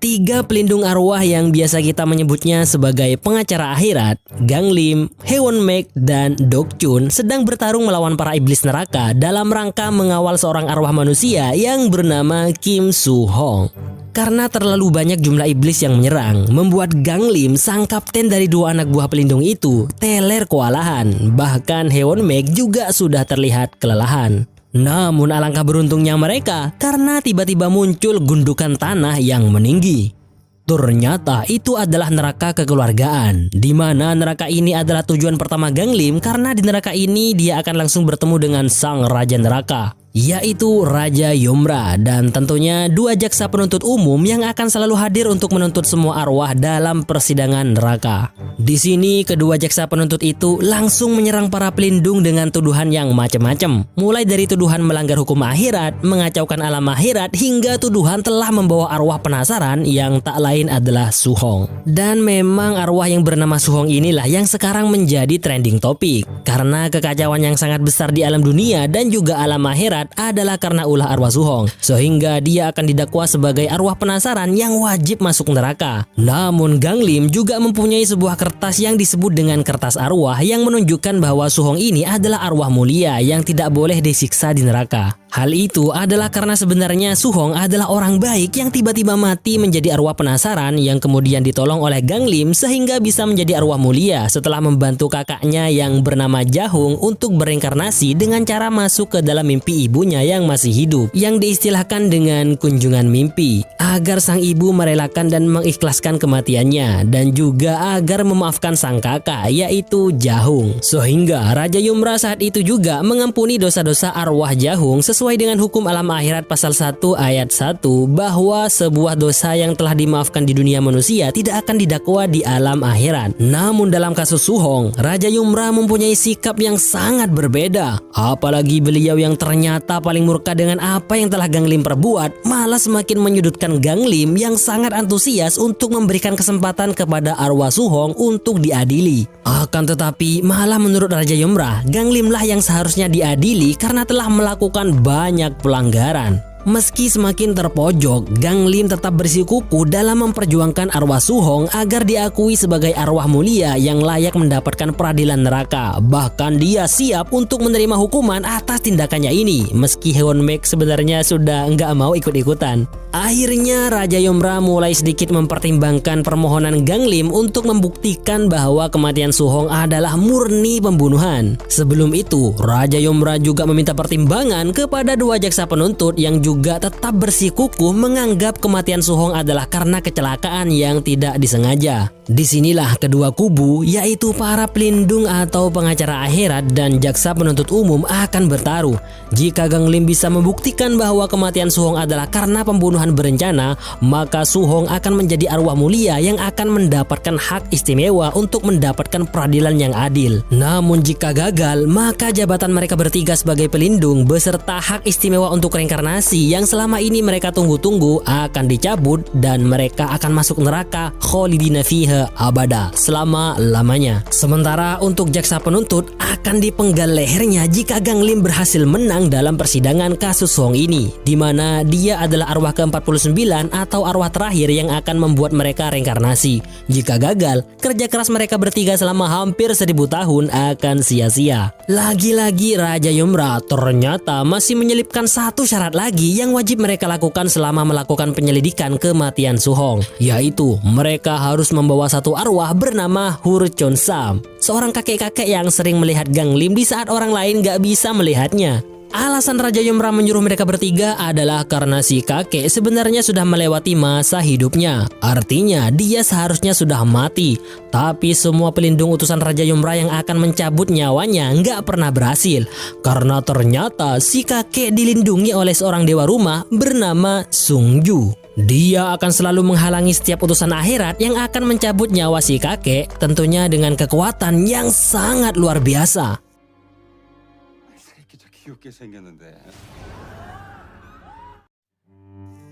Tiga pelindung arwah yang biasa kita menyebutnya sebagai pengacara akhirat, Ganglim, Heewon-mek, dan Dokchun sedang bertarung melawan para iblis neraka dalam rangka mengawal seorang arwah manusia yang bernama Kim Soo-hong. Karena terlalu banyak jumlah iblis yang menyerang, membuat Ganglim, sang kapten dari dua anak buah pelindung itu, teler kewalahan. Bahkan Heewon-mek juga sudah terlihat kelelahan. Namun alangkah beruntungnya mereka karena tiba-tiba muncul gundukan tanah yang meninggi. Ternyata itu adalah neraka kekeluargaan, di mana neraka ini adalah tujuan pertama Ganglim karena di neraka ini dia akan langsung bertemu dengan sang raja neraka, yaitu Raja Yomra, dan tentunya dua jaksa penuntut umum yang akan selalu hadir untuk menuntut semua arwah dalam persidangan neraka. Di sini kedua jaksa penuntut itu langsung menyerang para pelindung dengan tuduhan yang macam-macam, mulai dari tuduhan melanggar hukum akhirat, mengacaukan alam akhirat, hingga tuduhan telah membawa arwah penasaran yang tak lain adalah Soo-hong. Dan memang arwah yang bernama Soo-hong inilah yang sekarang menjadi trending topik karena kekacauan yang sangat besar di alam dunia dan juga alam akhirat adalah karena ulah arwah Soo-hong, sehingga dia akan didakwa sebagai arwah penasaran yang wajib masuk neraka. Namun Ganglim juga mempunyai sebuah kertas yang disebut dengan kertas arwah yang menunjukkan bahwa Soo-hong ini adalah arwah mulia yang tidak boleh disiksa di neraka. Hal itu adalah karena sebenarnya Soo-hong adalah orang baik yang tiba-tiba mati menjadi arwah penasaran yang kemudian ditolong oleh Ganglim sehingga bisa menjadi arwah mulia setelah membantu kakaknya yang bernama Jahung untuk bereinkarnasi dengan cara masuk ke dalam mimpi ibunya yang masih hidup, yang diistilahkan dengan kunjungan mimpi, agar sang ibu merelakan dan mengikhlaskan kematiannya dan juga agar memaafkan sang kakak yaitu Jahung. Sehingga Raja Yomra saat itu juga mengampuni dosa-dosa arwah Jahung sesuai dengan hukum alam akhirat pasal 1 ayat 1 bahwa sebuah dosa yang telah dimaafkan di dunia manusia tidak akan didakwa di alam akhirat. Namun dalam kasus Soo-hong, Raja Yomra mempunyai sikap yang sangat berbeda. Apalagi beliau yang ternyata paling murka dengan apa yang telah Ganglim perbuat, malah semakin menyudutkan Ganglim yang sangat antusias untuk memberikan kesempatan kepada arwah Soo-hong untuk diadili. Akan tetapi malah menurut Raja Yomra, Ganglimlah yang seharusnya diadili karena telah melakukan banyak pelanggaran. Meski semakin terpojok, Ganglim tetap bersikukuh dalam memperjuangkan arwah Soo-hong agar diakui sebagai arwah mulia yang layak mendapatkan peradilan neraka. Bahkan dia siap untuk menerima hukuman atas tindakannya ini, meski Heewon-mek sebenarnya sudah nggak mau ikut-ikutan. Akhirnya Raja Yomra mulai sedikit mempertimbangkan permohonan Ganglim untuk membuktikan bahwa kematian Soo-hong adalah murni pembunuhan. Sebelum itu, Raja Yomra juga meminta pertimbangan kepada dua jaksa penuntut yang juga tetap bersikukuh menganggap kematian Soo-hong adalah karena kecelakaan yang tidak disengaja. Disinilah kedua kubu, yaitu para pelindung atau pengacara akhirat dan jaksa penuntut umum akan bertaruh. Jika Ganglim bisa membuktikan bahwa kematian Soo-hong adalah karena pembunuhan berencana, maka Soo-hong akan menjadi arwah mulia yang akan mendapatkan hak istimewa untuk mendapatkan peradilan yang adil. Namun jika gagal, maka jabatan mereka bertiga sebagai pelindung beserta hak istimewa untuk reinkarnasi yang selama ini mereka tunggu-tunggu akan dicabut dan mereka akan masuk neraka kholidina fiha abada, selama-lamanya. Sementara untuk jaksa penuntut akan dipenggal lehernya jika Ganglim berhasil menang dalam persidangan kasus Soo-hong ini, di mana dia adalah arwah ke-49 atau arwah terakhir yang akan membuat mereka reinkarnasi. Jika gagal, kerja keras mereka bertiga selama hampir 1000 tahun akan sia-sia. Lagi-lagi Raja Yomra ternyata masih menyelipkan satu syarat lagi yang wajib mereka lakukan selama melakukan penyelidikan kematian Soo-hong, yaitu mereka harus membawa satu arwah bernama Hur Chon-sam, seorang kakek-kakek yang sering melihat Ganglim di saat orang lain gak bisa melihatnya. Alasan Raja Yomra menyuruh mereka bertiga adalah karena si kakek sebenarnya sudah melewati masa hidupnya. Artinya dia seharusnya sudah mati. Tapi semua pelindung utusan Raja Yomra yang akan mencabut nyawanya nggak pernah berhasil. Karena ternyata si kakek dilindungi oleh seorang dewa rumah bernama Sung-ju. Dia akan selalu menghalangi setiap utusan akhirat yang akan mencabut nyawa si kakek, tentunya dengan kekuatan yang sangat luar biasa.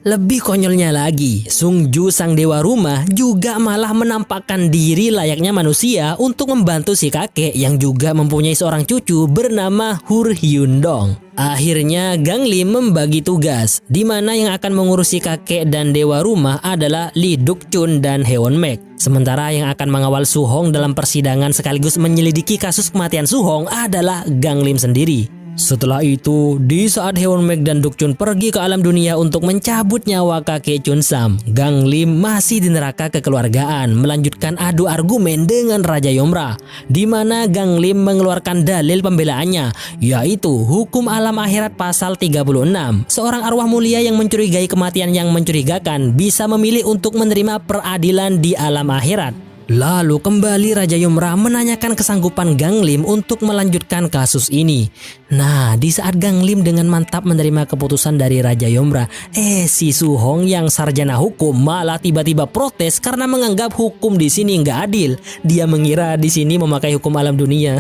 Lebih konyolnya lagi, Sung Ju sang dewa rumah juga malah menampakkan diri layaknya manusia untuk membantu si kakek yang juga mempunyai seorang cucu bernama Hur Hyun Dong. Akhirnya Gang Lim membagi tugas, di mana yang akan mengurusi kakek dan dewa rumah adalah Lee Duk Chun dan Hewon Mek. Sementara yang akan mengawal Su Hong dalam persidangan sekaligus menyelidiki kasus kematian Su Hong adalah Gang Lim sendiri. Setelah itu, di saat Hewon Mek dan Duk Chun pergi ke alam dunia untuk mencabut nyawa kakek Chun Sam, Gang Lim masih di neraka kekeluargaan melanjutkan adu argumen dengan Raja Yomra, di mana Gang Lim mengeluarkan dalil pembelaannya, yaitu hukum alam akhirat pasal 36. Seorang arwah mulia yang mencurigai kematian yang mencurigakan bisa memilih untuk menerima peradilan di alam akhirat. Lalu kembali Raja Yomra menanyakan kesanggupan Gang Lim untuk melanjutkan kasus ini. Nah, di saat Gang Lim dengan mantap menerima keputusan dari Raja Yomra, si Su Hong yang sarjana hukum malah tiba-tiba protes karena menganggap hukum di sini nggak adil. Dia mengira di sini memakai hukum alam dunia.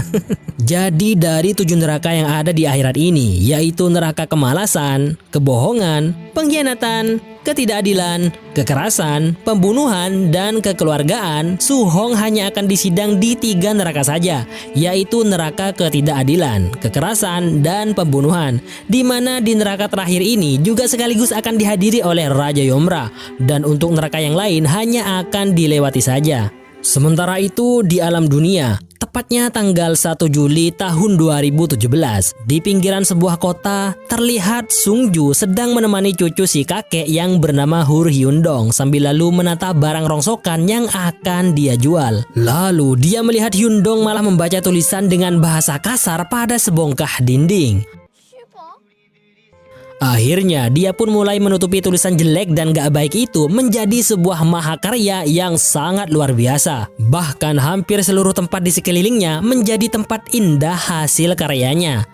Jadi dari 7 neraka yang ada di akhirat ini, yaitu neraka kemalasan, kebohongan, pengkhianatan, ketidakadilan, kekerasan, pembunuhan, dan kekeluargaan, Su Hong hanya akan disidang di 3 neraka saja, yaitu neraka ketidakadilan, kekerasan, dan pembunuhan, di mana di neraka terakhir ini juga sekaligus akan dihadiri oleh Raja Yomra, dan untuk neraka yang lain hanya akan dilewati saja. Sementara itu di alam dunia, tepatnya tanggal 1 Juli tahun 2017, di pinggiran sebuah kota, terlihat Sung Ju sedang menemani cucu si kakek yang bernama Hur Hyun Dong sambil lalu menata barang rongsokan yang akan dia jual. Lalu dia melihat Hyun Dong malah membaca tulisan dengan bahasa kasar pada sebongkah dinding. Akhirnya dia pun mulai menutupi tulisan jelek dan gak baik itu menjadi sebuah mahakarya yang sangat luar biasa. Bahkan hampir seluruh tempat di sekelilingnya menjadi tempat indah hasil karyanya.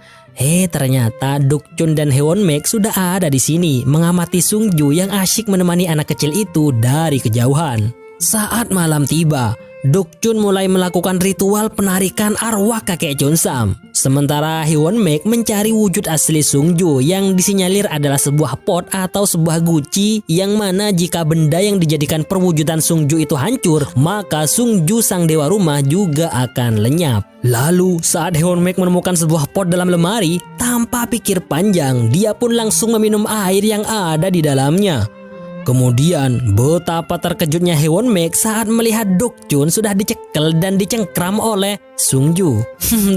Ternyata Duk Chun dan Hewon Mek sudah ada di sini mengamati Sung Ju yang asyik menemani anak kecil itu dari kejauhan. Saat malam tiba, Duk Chun mulai melakukan ritual penarikan arwah kakek Chun Sam. Sementara Hewon Mek mencari wujud asli Sung Ju yang disinyalir adalah sebuah pot atau sebuah guci, yang mana jika benda yang dijadikan perwujudan Sung Ju itu hancur, maka Sung Ju sang dewa rumah juga akan lenyap. Lalu saat Hewon Mek menemukan sebuah pot dalam lemari, tanpa pikir panjang dia pun langsung meminum air yang ada di dalamnya. Kemudian betapa terkejutnya Hewon Mek saat melihat Duk Chun sudah dicekel dan dicengkram oleh Sung Ju.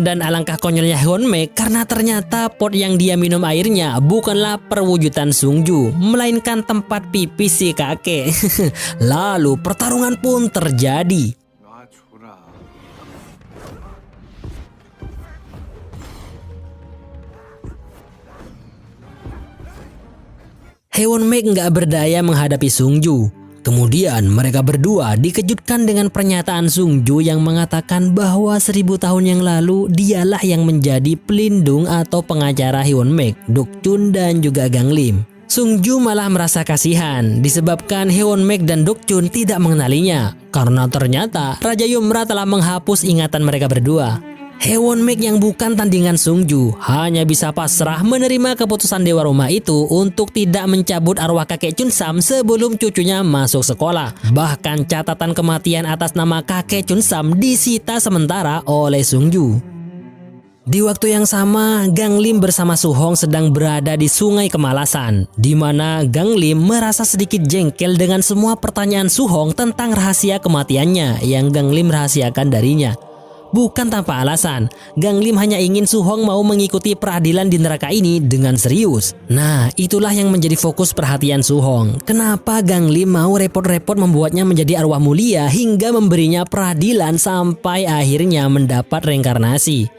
Dan alangkah konyolnya Hewon Mek karena ternyata pot yang dia minum airnya bukanlah perwujudan Sung Ju, melainkan tempat pipis si kakek. Lalu pertarungan pun terjadi. Hewon Mek nggak berdaya menghadapi Sung Ju. Kemudian mereka berdua dikejutkan dengan pernyataan Sung Ju yang mengatakan bahwa 1000 tahun yang lalu dialah yang menjadi pelindung atau pengacara Hewon Mek, Duk Chun, dan juga Gang Lim. Sung Ju malah merasa kasihan disebabkan Hewon Mek dan Duk Chun tidak mengenalinya, karena ternyata Raja Yomra telah menghapus ingatan mereka berdua. Hewon Mek yang bukan tandingan Sung Ju hanya bisa pasrah menerima keputusan dewa rumah itu untuk tidak mencabut arwah kakek Chun Sam sebelum cucunya masuk sekolah. Bahkan catatan kematian atas nama kakek Chun Sam disita sementara oleh Sung Ju. Di waktu yang sama, Gang Lim bersama Su Hong sedang berada di Sungai Kemalasan, di mana Gang Lim merasa sedikit jengkel dengan semua pertanyaan Su Hong tentang rahasia kematiannya yang Gang Lim rahasiakan darinya. Bukan tanpa alasan, Gang Lim hanya ingin Su Hong mau mengikuti peradilan di neraka ini dengan serius. Nah, itulah yang menjadi fokus perhatian Su Hong. Kenapa Gang Lim mau repot-repot membuatnya menjadi arwah mulia hingga memberinya peradilan sampai akhirnya mendapat reinkarnasi?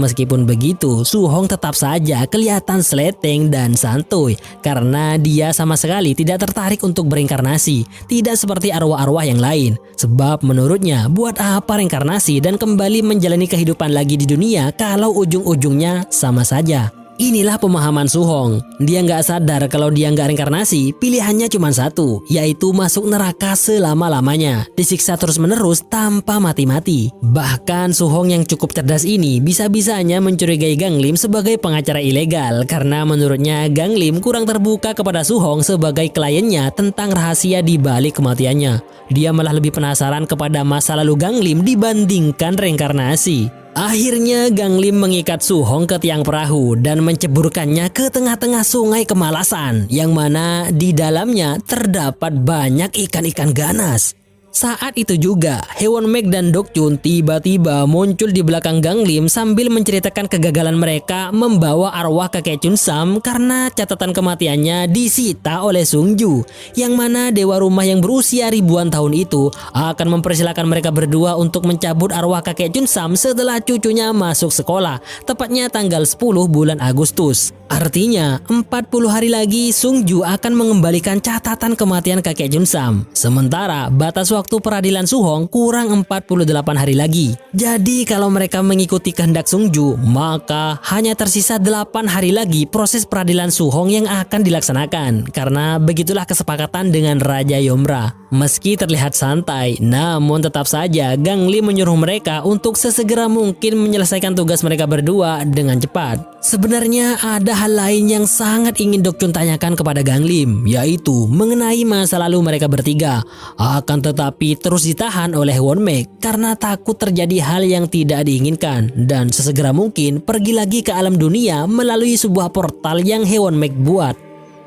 Meskipun begitu, Su Hong tetap saja kelihatan seleteng dan santuy karena dia sama sekali tidak tertarik untuk bereinkarnasi, tidak seperti arwah-arwah yang lain. Sebab menurutnya, buat apa reinkarnasi dan kembali menjalani kehidupan lagi di dunia kalau ujung-ujungnya sama saja. Inilah pemahaman Su-hong. Dia nggak sadar kalau dia nggak reinkarnasi, pilihannya cuma satu, yaitu masuk neraka selama-lamanya, disiksa terus-menerus tanpa mati-mati. Bahkan Su-hong yang cukup cerdas ini bisa-bisanya mencurigai Gang Lim sebagai pengacara ilegal karena menurutnya Gang Lim kurang terbuka kepada Su-hong sebagai kliennya tentang rahasia di balik kematiannya. Dia malah lebih penasaran kepada masa lalu Gang Lim dibandingkan reinkarnasi. Akhirnya Gang Lim mengikat Su-hong ke tiang perahu dan menceburkannya ke tengah-tengah sungai kemalasan yang mana di dalamnya terdapat banyak ikan-ikan ganas. Saat itu juga, Haewon Mek dan Dokchun tiba-tiba muncul di belakang Gang Lim sambil menceritakan kegagalan mereka membawa arwah kakek Chun Sam karena catatan kematiannya disita oleh Sung Ju, yang mana dewa rumah yang berusia ribuan tahun itu akan mempersilahkan mereka berdua untuk mencabut arwah kakek Chun Sam setelah cucunya masuk sekolah, tepatnya tanggal 10 bulan Agustus. Artinya, 40 hari lagi Sung Ju akan mengembalikan catatan kematian kakek Chun Sam. Sementara batas waktu peradilan Su-hong kurang 48 hari lagi. Jadi kalau mereka mengikuti kehendak Sung Ju, maka hanya tersisa 8 hari lagi proses peradilan Su-hong yang akan dilaksanakan. Karena begitulah kesepakatan dengan Raja Yomra. Meski terlihat santai, namun tetap saja Gang Lim menyuruh mereka untuk sesegera mungkin menyelesaikan tugas mereka berdua dengan cepat. Sebenarnya ada hal lain yang sangat ingin Dokchun tanyakan kepada Gang Lim, yaitu mengenai masa lalu mereka bertiga. Akan tetapi terus ditahan oleh Haewon Mek karena takut terjadi hal yang tidak diinginkan dan sesegera mungkin pergi lagi ke alam dunia melalui sebuah portal yang Haewon Mek buat.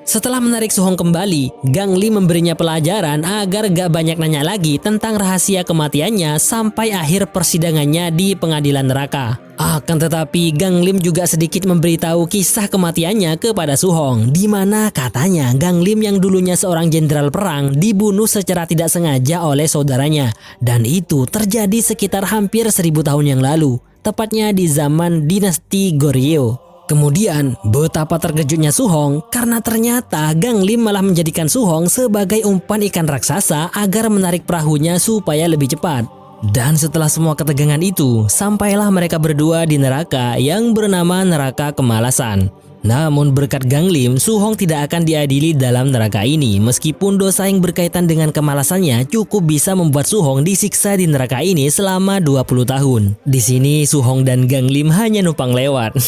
Setelah menarik Su-hong kembali, Gang Lim memberinya pelajaran agar gak banyak nanya lagi tentang rahasia kematiannya sampai akhir persidangannya di pengadilan neraka. Akan tetapi Gang Lim juga sedikit memberitahu kisah kematiannya kepada Su-hong, di mana katanya Gang Lim yang dulunya seorang jenderal perang dibunuh secara tidak sengaja oleh saudaranya, dan itu terjadi sekitar hampir 1000 tahun yang lalu, tepatnya di zaman dinasti Goryeo. Kemudian betapa terkejutnya Su-hong karena ternyata Gang Lim malah menjadikan Su-hong sebagai umpan ikan raksasa agar menarik perahunya supaya lebih cepat. Dan setelah semua ketegangan itu, sampailah mereka berdua di neraka yang bernama Neraka Kemalasan. Namun berkat Gang Lim, Su-hong tidak akan diadili dalam neraka ini meskipun dosa yang berkaitan dengan kemalasannya cukup bisa membuat Su-hong disiksa di neraka ini selama 20 tahun. Di sini Su-hong dan Gang Lim hanya numpang lewat.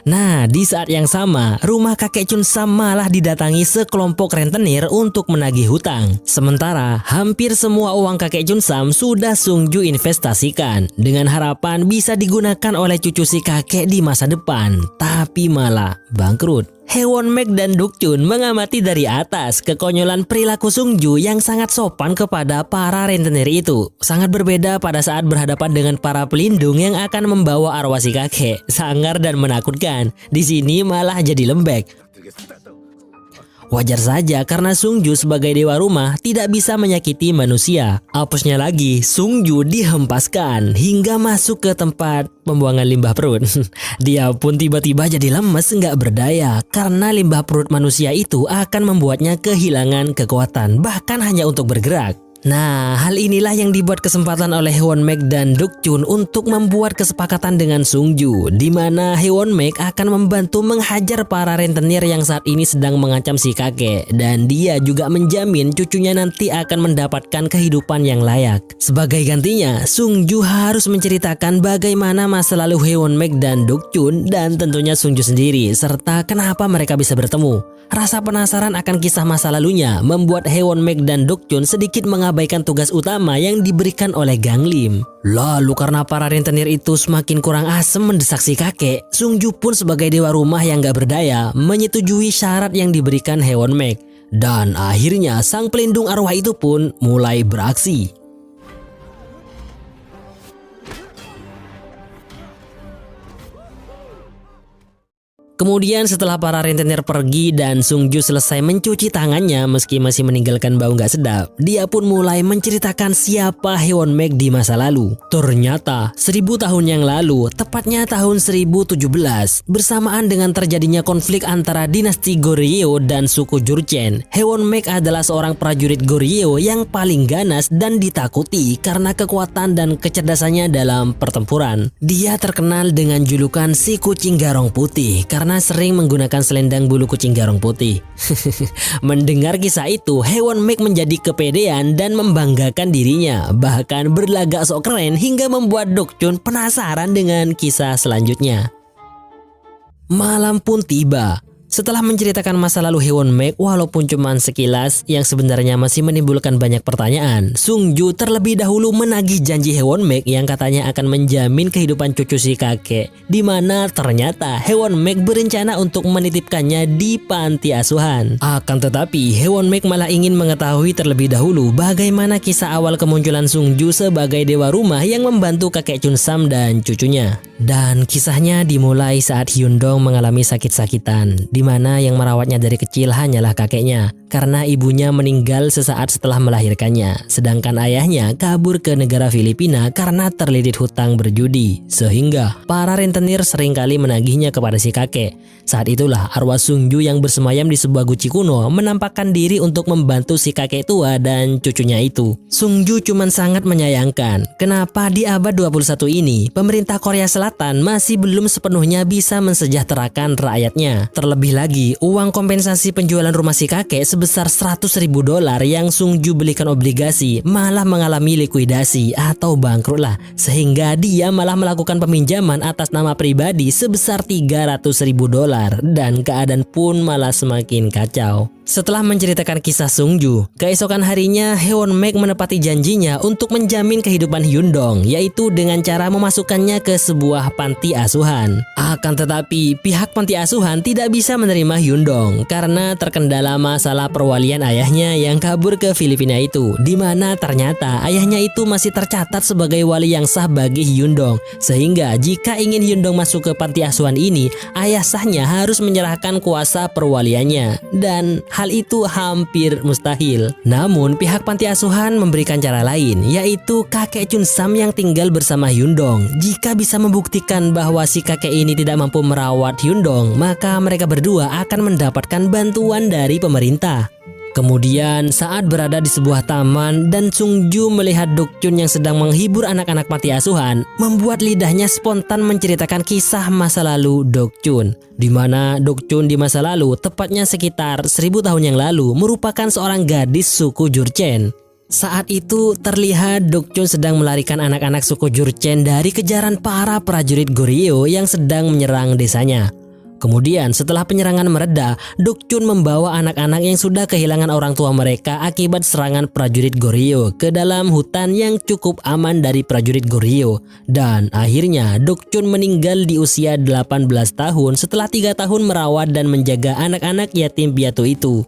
Nah, di saat yang sama, rumah kakek Chun Sam malah didatangi sekelompok rentenir untuk menagih hutang. Sementara hampir semua uang kakek Chun Sam sudah Sung Ju investasikan dengan harapan bisa digunakan oleh cucu si kakek di masa depan. Tapi malah bangkrut. Haewon Mek dan Dokchun mengamati dari atas kekonyolan perilaku Sung Ju yang sangat sopan kepada para rentenir itu. Sangat berbeda pada saat berhadapan dengan para pelindung yang akan membawa arwah si kakek. Sangar dan menakutkan. Di sini malah jadi lembek. Wajar saja karena Sung Ju sebagai dewa rumah tidak bisa menyakiti manusia. Apesnya lagi, Sung Ju dihempaskan hingga masuk ke tempat pembuangan limbah perut. Dia pun tiba-tiba jadi lemes nggak berdaya karena limbah perut manusia itu akan membuatnya kehilangan kekuatan bahkan hanya untuk bergerak. Nah, hal inilah yang dibuat kesempatan oleh Haewon Mek dan Dokchun untuk membuat kesepakatan dengan Sung Ju, di mana Haewon Mek akan membantu menghajar para rentenir yang saat ini sedang mengancam si kakek, dan dia juga menjamin cucunya nanti akan mendapatkan kehidupan yang layak. Sebagai gantinya, Sung Ju harus menceritakan bagaimana masa lalu Haewon Mek dan Dokchun dan tentunya Sung Ju sendiri, serta kenapa mereka bisa bertemu. Rasa penasaran akan kisah masa lalunya membuat Haewon Mek dan Dokchun sedikit mengabaikan tugas utama yang diberikan oleh Gang Lim. Lalu karena para rentenir itu semakin kurang asem mendesak si kakek, Sung Ju pun sebagai dewa rumah yang gak berdaya menyetujui syarat yang diberikan Haewon Mek. Dan akhirnya sang pelindung arwah itu pun mulai beraksi. Kemudian setelah para rentenir pergi dan Sungju selesai mencuci tangannya meski masih meninggalkan bau nggak sedap, dia pun mulai menceritakan siapa Haewon-mek di masa lalu. Ternyata 1000 tahun yang lalu, tepatnya tahun 1017, bersamaan dengan terjadinya konflik antara dinasti Goryeo dan suku Jurchen, Haewon-mek adalah seorang prajurit Goryeo yang paling ganas dan ditakuti karena kekuatan dan kecerdasannya dalam pertempuran. Dia terkenal dengan julukan si kucing garong putih karena sering menggunakan selendang bulu kucing garong putih. Mendengar kisah itu, Haewon-mek menjadi kepedean dan membanggakan dirinya, bahkan berlagak sok keren hingga membuat Dokchun penasaran dengan kisah selanjutnya. Malam pun tiba. Setelah menceritakan masa lalu Haewon-mek walaupun cuma sekilas yang sebenarnya masih menimbulkan banyak pertanyaan, Sungju terlebih dahulu menagih janji Haewon-mek yang katanya akan menjamin kehidupan cucu si kakek, di mana ternyata Haewon-mek berencana untuk menitipkannya di panti asuhan. Akan tetapi Haewon-mek malah ingin mengetahui terlebih dahulu bagaimana kisah awal kemunculan Sungju sebagai dewa rumah yang membantu kakek Chunsam dan cucunya. Dan kisahnya dimulai saat Hyundong mengalami sakit-sakitan, di mana yang merawatnya dari kecil hanyalah kakeknya karena ibunya meninggal sesaat setelah melahirkannya, sedangkan ayahnya kabur ke negara Filipina karena terlilit hutang berjudi, sehingga para rentenir seringkali menagihnya kepada si kakek. Saat itulah arwah Sungju yang bersemayam di sebuah guci kuno menampakkan diri untuk membantu si kakek tua dan cucunya itu. Sungju cuman sangat menyayangkan kenapa di abad 21 ini pemerintah Korea Selatan masih belum sepenuhnya bisa mensejahterakan rakyatnya. Terlebih lagi, uang kompensasi penjualan rumah si kakek sebesar $100.000 yang Sungju belikan obligasi malah mengalami likuidasi atau bangkrut lah, sehingga dia malah melakukan peminjaman atas nama pribadi sebesar $300.000 dan keadaan pun malah semakin kacau. Setelah menceritakan kisah Sungju, keesokan harinya Haewon-mek menepati janjinya untuk menjamin kehidupan Hyundong, yaitu dengan cara memasukkannya ke sebuah panti asuhan. Akan tetapi pihak panti asuhan tidak bisa menerima Hyundong karena terkendala masalah perwalian ayahnya yang kabur ke Filipina itu, di mana ternyata ayahnya itu masih tercatat sebagai wali yang sah bagi Hyundong, sehingga jika ingin Hyundong masuk ke panti asuhan ini, ayah sahnya harus menyerahkan kuasa perwaliannya, dan hal itu hampir mustahil. Namun pihak panti asuhan memberikan cara lain, yaitu kakek Chunsam yang tinggal bersama Hyundong. Jika bisa membuktikan bahwa si kakek ini tidak mampu merawat Hyundong, maka mereka berdua akan mendapatkan bantuan dari pemerintah. Kemudian saat berada di sebuah taman dan Sungju melihat Dokchun yang sedang menghibur anak-anak panti asuhan, membuat lidahnya spontan menceritakan kisah masa lalu Dokchun, di mana Dokchun di masa lalu, tepatnya sekitar 1000 tahun yang lalu, merupakan seorang gadis suku Jurchen. Saat itu terlihat Dokchun sedang melarikan anak-anak suku Jurchen dari kejaran para prajurit Goryeo yang sedang menyerang desanya. Kemudian setelah penyerangan mereda, Dokchun membawa anak-anak yang sudah kehilangan orang tua mereka akibat serangan prajurit Goryeo ke dalam hutan yang cukup aman dari prajurit Goryeo. Dan akhirnya Dokchun meninggal di usia 18 tahun setelah 3 tahun merawat dan menjaga anak-anak yatim piatu itu.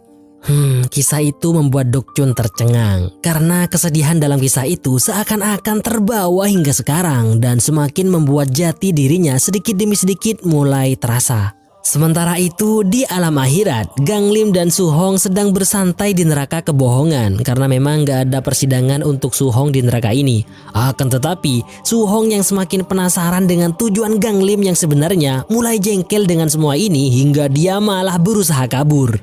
Kisah itu membuat Dokchun tercengang karena kesedihan dalam kisah itu seakan-akan terbawa hingga sekarang dan semakin membuat jati dirinya sedikit demi sedikit mulai terasa. Sementara itu di alam akhirat, Gang Lim dan Su-hong sedang bersantai di neraka kebohongan karena memang gak ada persidangan untuk Su-hong di neraka ini. Akan tetapi Su-hong yang semakin penasaran dengan tujuan Gang Lim yang sebenarnya mulai jengkel dengan semua ini hingga dia malah berusaha kabur.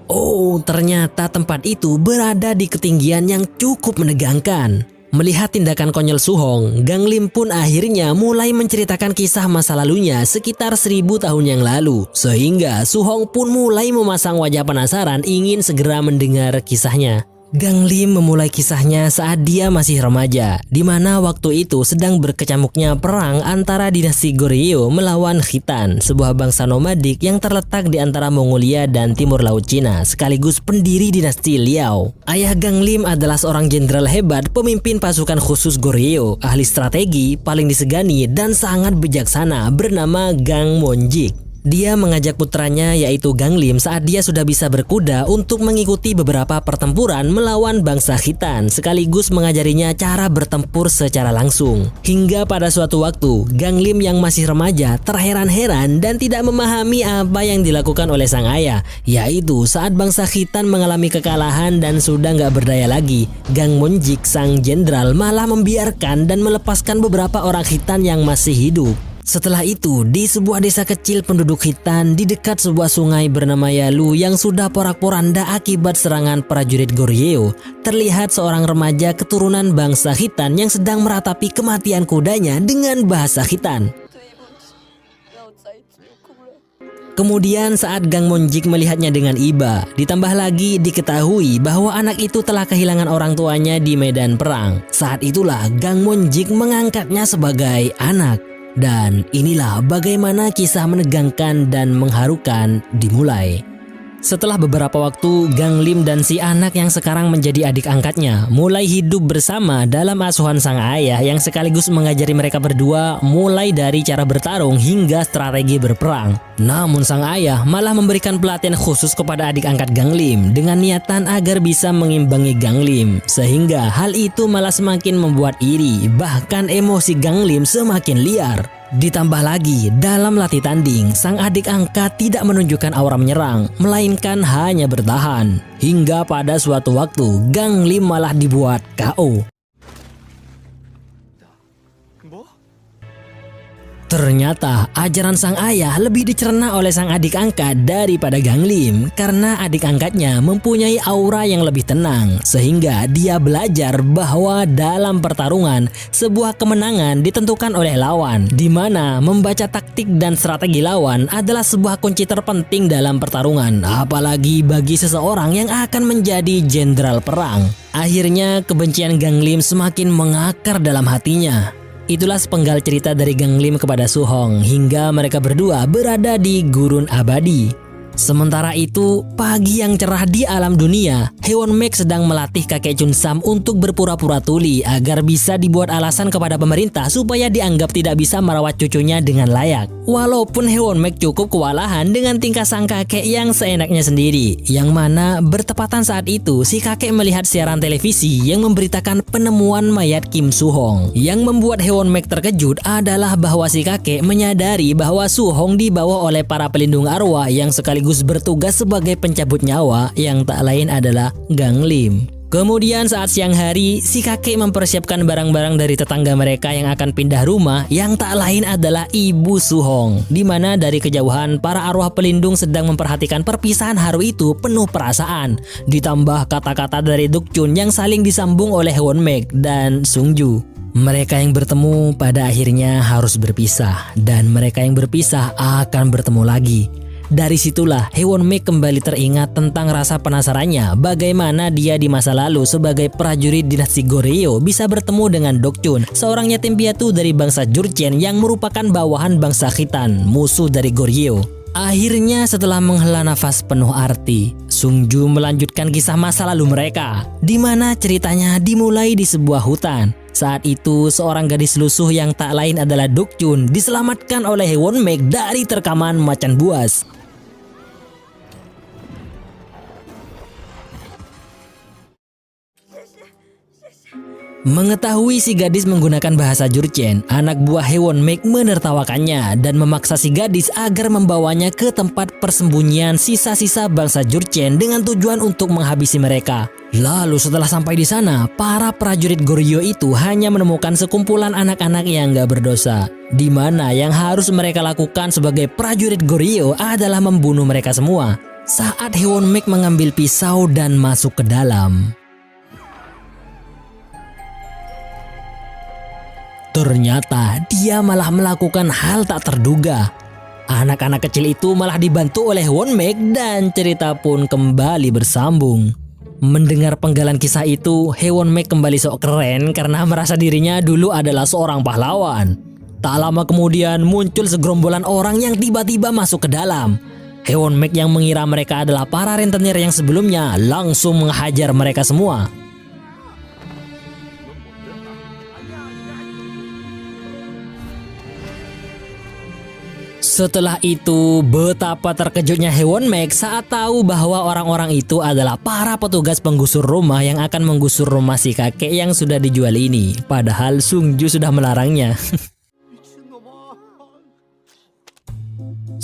Oh, ternyata tempat itu berada di ketinggian yang cukup menegangkan. Melihat tindakan konyol Su-hong, Gang Lim pun akhirnya mulai menceritakan kisah masa lalunya sekitar 1000 tahun yang lalu. Sehingga Su-hong pun mulai memasang wajah penasaran ingin segera mendengar kisahnya. Gang Lim memulai kisahnya saat dia masih remaja, di mana waktu itu sedang berkecamuknya perang antara dinasti Goryeo melawan Khitan, sebuah bangsa nomadik yang terletak di antara Mongolia dan Timur Laut Cina, sekaligus pendiri dinasti Liao. Ayah Gang Lim adalah seorang jenderal hebat, pemimpin pasukan khusus Goryeo, ahli strategi, paling disegani, dan sangat bijaksana bernama Gang Monjik. Dia mengajak putranya yaitu Gang Lim saat dia sudah bisa berkuda untuk mengikuti beberapa pertempuran melawan bangsa Khitan, sekaligus mengajarinya cara bertempur secara langsung. Hingga pada suatu waktu, Gang Lim yang masih remaja terheran-heran dan tidak memahami apa yang dilakukan oleh sang ayah, yaitu saat bangsa Khitan mengalami kekalahan dan sudah nggak berdaya lagi, Gang Monjik sang jenderal malah membiarkan dan melepaskan beberapa orang Khitan yang masih hidup. Setelah itu, di sebuah desa kecil penduduk Khitan di dekat sebuah sungai bernama Yalu yang sudah porak-poranda akibat serangan prajurit Goryeo, terlihat seorang remaja keturunan bangsa Khitan yang sedang meratapi kematian kudanya dengan bahasa Khitan. Kemudian saat Gang Monjik melihatnya dengan iba, ditambah lagi diketahui bahwa anak itu telah kehilangan orang tuanya di medan perang. Saat itulah Gang Monjik mengangkatnya sebagai anak. Dan inilah bagaimana kisah menegangkan dan mengharukan dimulai. Setelah beberapa waktu, Gang Lim dan si anak yang sekarang menjadi adik angkatnya mulai hidup bersama dalam asuhan sang ayah yang sekaligus mengajari mereka berdua mulai dari cara bertarung hingga strategi berperang. Namun sang ayah malah memberikan pelatihan khusus kepada adik angkat Gang Lim dengan niatan agar bisa mengimbangi Gang Lim, sehingga hal itu malah semakin membuat iri, bahkan emosi Gang Lim semakin liar. Ditambah lagi, dalam latih tanding, sang adik angkat tidak menunjukkan aura menyerang, melainkan hanya bertahan. Hingga pada suatu waktu, Gang Lim malah dibuat KO. Ternyata ajaran sang ayah lebih dicerna oleh sang adik angkat daripada Gang Lim karena adik angkatnya mempunyai aura yang lebih tenang, sehingga dia belajar bahwa dalam pertarungan sebuah kemenangan ditentukan oleh lawan, di mana membaca taktik dan strategi lawan adalah sebuah kunci terpenting dalam pertarungan, apalagi bagi seseorang yang akan menjadi jenderal perang. Akhirnya kebencian Gang Lim semakin mengakar dalam hatinya. Itulah sepenggal cerita dari Gang Lim kepada Su Hong hingga mereka berdua berada di gurun abadi. Sementara itu, pagi yang cerah di alam dunia, Haewon Mek sedang melatih kakek Chun Sam untuk berpura-pura tuli agar bisa dibuat alasan kepada pemerintah supaya dianggap tidak bisa merawat cucunya dengan layak. Walaupun Haewon Mek cukup kewalahan dengan tingkah sang kakek yang seenaknya sendiri, yang mana bertepatan saat itu si kakek melihat siaran televisi yang memberitakan penemuan mayat Kim Su Hong. Yang membuat Haewon Mek terkejut adalah bahwa si kakek menyadari bahwa Su Hong dibawa oleh para pelindung arwah yang sekaligus bertugas sebagai pencabut nyawa yang tak lain adalah Gang Lim. Kemudian saat siang hari, si kakek mempersiapkan barang-barang dari tetangga mereka yang akan pindah rumah yang tak lain adalah Ibu Su Hong, di mana dari kejauhan para arwah pelindung sedang memperhatikan perpisahan haru itu penuh perasaan. Ditambah kata-kata dari Duk Chun yang saling disambung oleh Haewon Mek dan Sung Ju. Mereka yang bertemu pada akhirnya harus berpisah, dan mereka yang berpisah akan bertemu lagi. Dari situlah Haewon Mek kembali teringat tentang rasa penasarannya bagaimana dia di masa lalu sebagai prajurit dinasti Goryeo bisa bertemu dengan Dok Chun, seorang yatim piatu dari bangsa Jurchen yang merupakan bawahan bangsa Khitan, musuh dari Goryeo. Akhirnya setelah menghela nafas penuh arti, Sung Ju melanjutkan kisah masa lalu mereka, di mana ceritanya dimulai di sebuah hutan. Saat itu, seorang gadis lusuh yang tak lain adalah Dok Chun diselamatkan oleh Haewon Mek dari terkaman macan buas. Mengetahui si gadis menggunakan bahasa Jurchen, anak buah Haewon Mek menertawakannya dan memaksa si gadis agar membawanya ke tempat persembunyian sisa-sisa bangsa Jurchen dengan tujuan untuk menghabisi mereka. Lalu setelah sampai di sana, para prajurit Goryeo itu hanya menemukan sekumpulan anak-anak yang gak berdosa, di mana yang harus mereka lakukan sebagai prajurit Goryeo adalah membunuh mereka semua. Saat Haewon Mek mengambil pisau dan masuk ke dalam, ternyata dia malah melakukan hal tak terduga. Anak-anak kecil itu malah dibantu oleh Haewon Mek dan cerita pun kembali bersambung. Mendengar penggalan kisah itu, Haewon Mek kembali sok keren karena merasa dirinya dulu adalah seorang pahlawan. Tak lama kemudian muncul segerombolan orang yang tiba-tiba masuk ke dalam. Haewon Mek yang mengira mereka adalah para rentenir yang sebelumnya langsung menghajar mereka semua. Setelah itu, betapa terkejutnya Hewon Mek saat tahu bahwa orang-orang itu adalah para petugas penggusur rumah yang akan menggusur rumah si kakek yang sudah dijual ini. Padahal Sungju sudah melarangnya.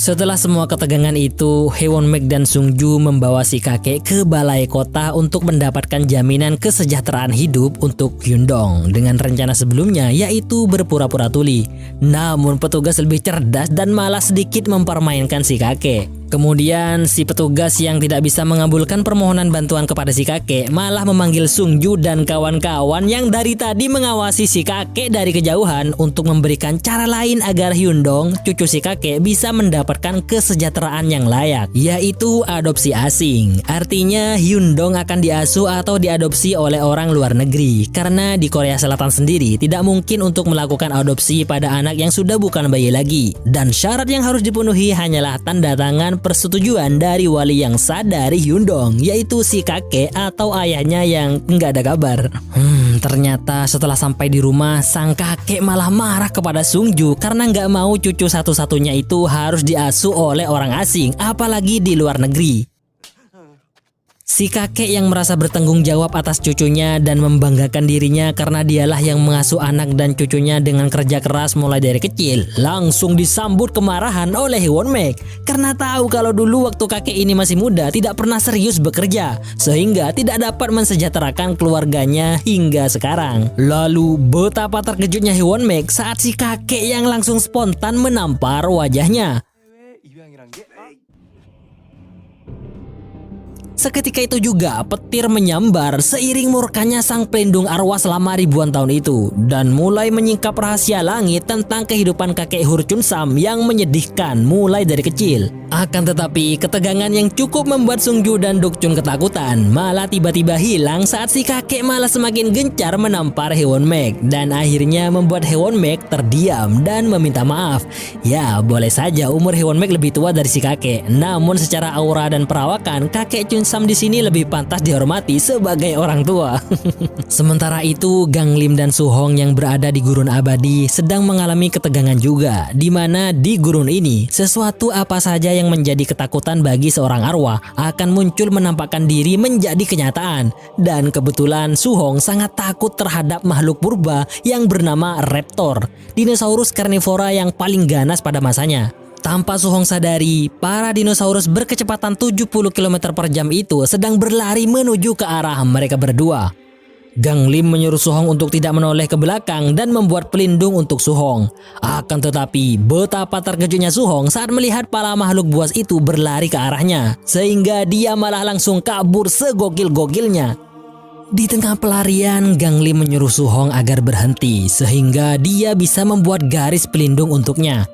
Setelah semua ketegangan itu, Hewon Mek dan Sungju membawa si kakek ke balai kota untuk mendapatkan jaminan kesejahteraan hidup untuk Hyundong dengan rencana sebelumnya, yaitu berpura-pura tuli. Namun petugas lebih cerdas dan malah sedikit mempermainkan si kakek. Kemudian si petugas yang tidak bisa mengabulkan permohonan bantuan kepada si kakek malah memanggil Sungju dan kawan-kawan yang dari tadi mengawasi si kakek dari kejauhan untuk memberikan cara lain agar Hyundong, cucu si kakek, bisa mendapatkan kesejahteraan yang layak, yaitu adopsi asing. Artinya Hyundong akan diasuh atau diadopsi oleh orang luar negeri, karena di Korea Selatan sendiri tidak mungkin untuk melakukan adopsi pada anak yang sudah bukan bayi lagi, dan syarat yang harus dipenuhi hanyalah tanda tangan persetujuan dari wali yang sah dari Hyundong, yaitu si kakek atau ayahnya yang nggak ada kabar. Ternyata setelah sampai di rumah, sang kakek malah marah kepada Sungju karena nggak mau cucu satu-satunya itu harus diasuh oleh orang asing, apalagi di luar negeri. Si kakek yang merasa bertanggung jawab atas cucunya dan membanggakan dirinya karena dialah yang mengasuh anak dan cucunya dengan kerja keras mulai dari kecil, langsung disambut kemarahan oleh Hewon Mek karena tahu kalau dulu waktu kakek ini masih muda tidak pernah serius bekerja, sehingga tidak dapat mensejahterakan keluarganya hingga sekarang. Lalu betapa terkejutnya Hewon Mek saat si kakek yang langsung spontan menampar wajahnya. Seketika itu juga petir menyambar seiring murkanya sang pelindung arwah selama ribuan tahun itu dan mulai menyingkap rahasia langit tentang kehidupan kakek Hur Chun Sam yang menyedihkan mulai dari kecil. Akan tetapi ketegangan yang cukup membuat Sungju dan Dokchun ketakutan malah tiba-tiba hilang saat si kakek malah semakin gencar menampar Hewon Mek dan akhirnya membuat Hewon Mek terdiam dan meminta maaf. Ya, boleh saja umur Hewon Mek lebih tua dari si kakek, namun secara aura dan perawakan kakek Chun Sam di sini lebih pantas dihormati sebagai orang tua. Sementara itu, Gang Lim dan Su Hong yang berada di gurun abadi sedang mengalami ketegangan juga, di mana di gurun ini sesuatu apa saja yang menjadi ketakutan bagi seorang arwah akan muncul menampakkan diri menjadi kenyataan. Dan kebetulan Su Hong sangat takut terhadap makhluk purba yang bernama Raptor, dinosaurus karnivora yang paling ganas pada masanya. Tanpa Su Hong sadari, para dinosaurus berkecepatan 70 km per jam itu sedang berlari menuju ke arah mereka berdua. Gang Lim menyuruh Su Hong untuk tidak menoleh ke belakang dan membuat pelindung untuk Su Hong. Akan tetapi, betapa terkejutnya Su Hong saat melihat para makhluk buas itu berlari ke arahnya, sehingga dia malah langsung kabur segokil-gokilnya. Di tengah pelarian, Gang Lim menyuruh Su Hong agar berhenti, sehingga dia bisa membuat garis pelindung untuknya.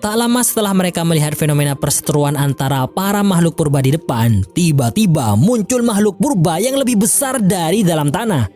Tak lama setelah mereka melihat fenomena perseteruan antara para makhluk purba di depan, tiba-tiba muncul makhluk purba yang lebih besar dari dalam tanah.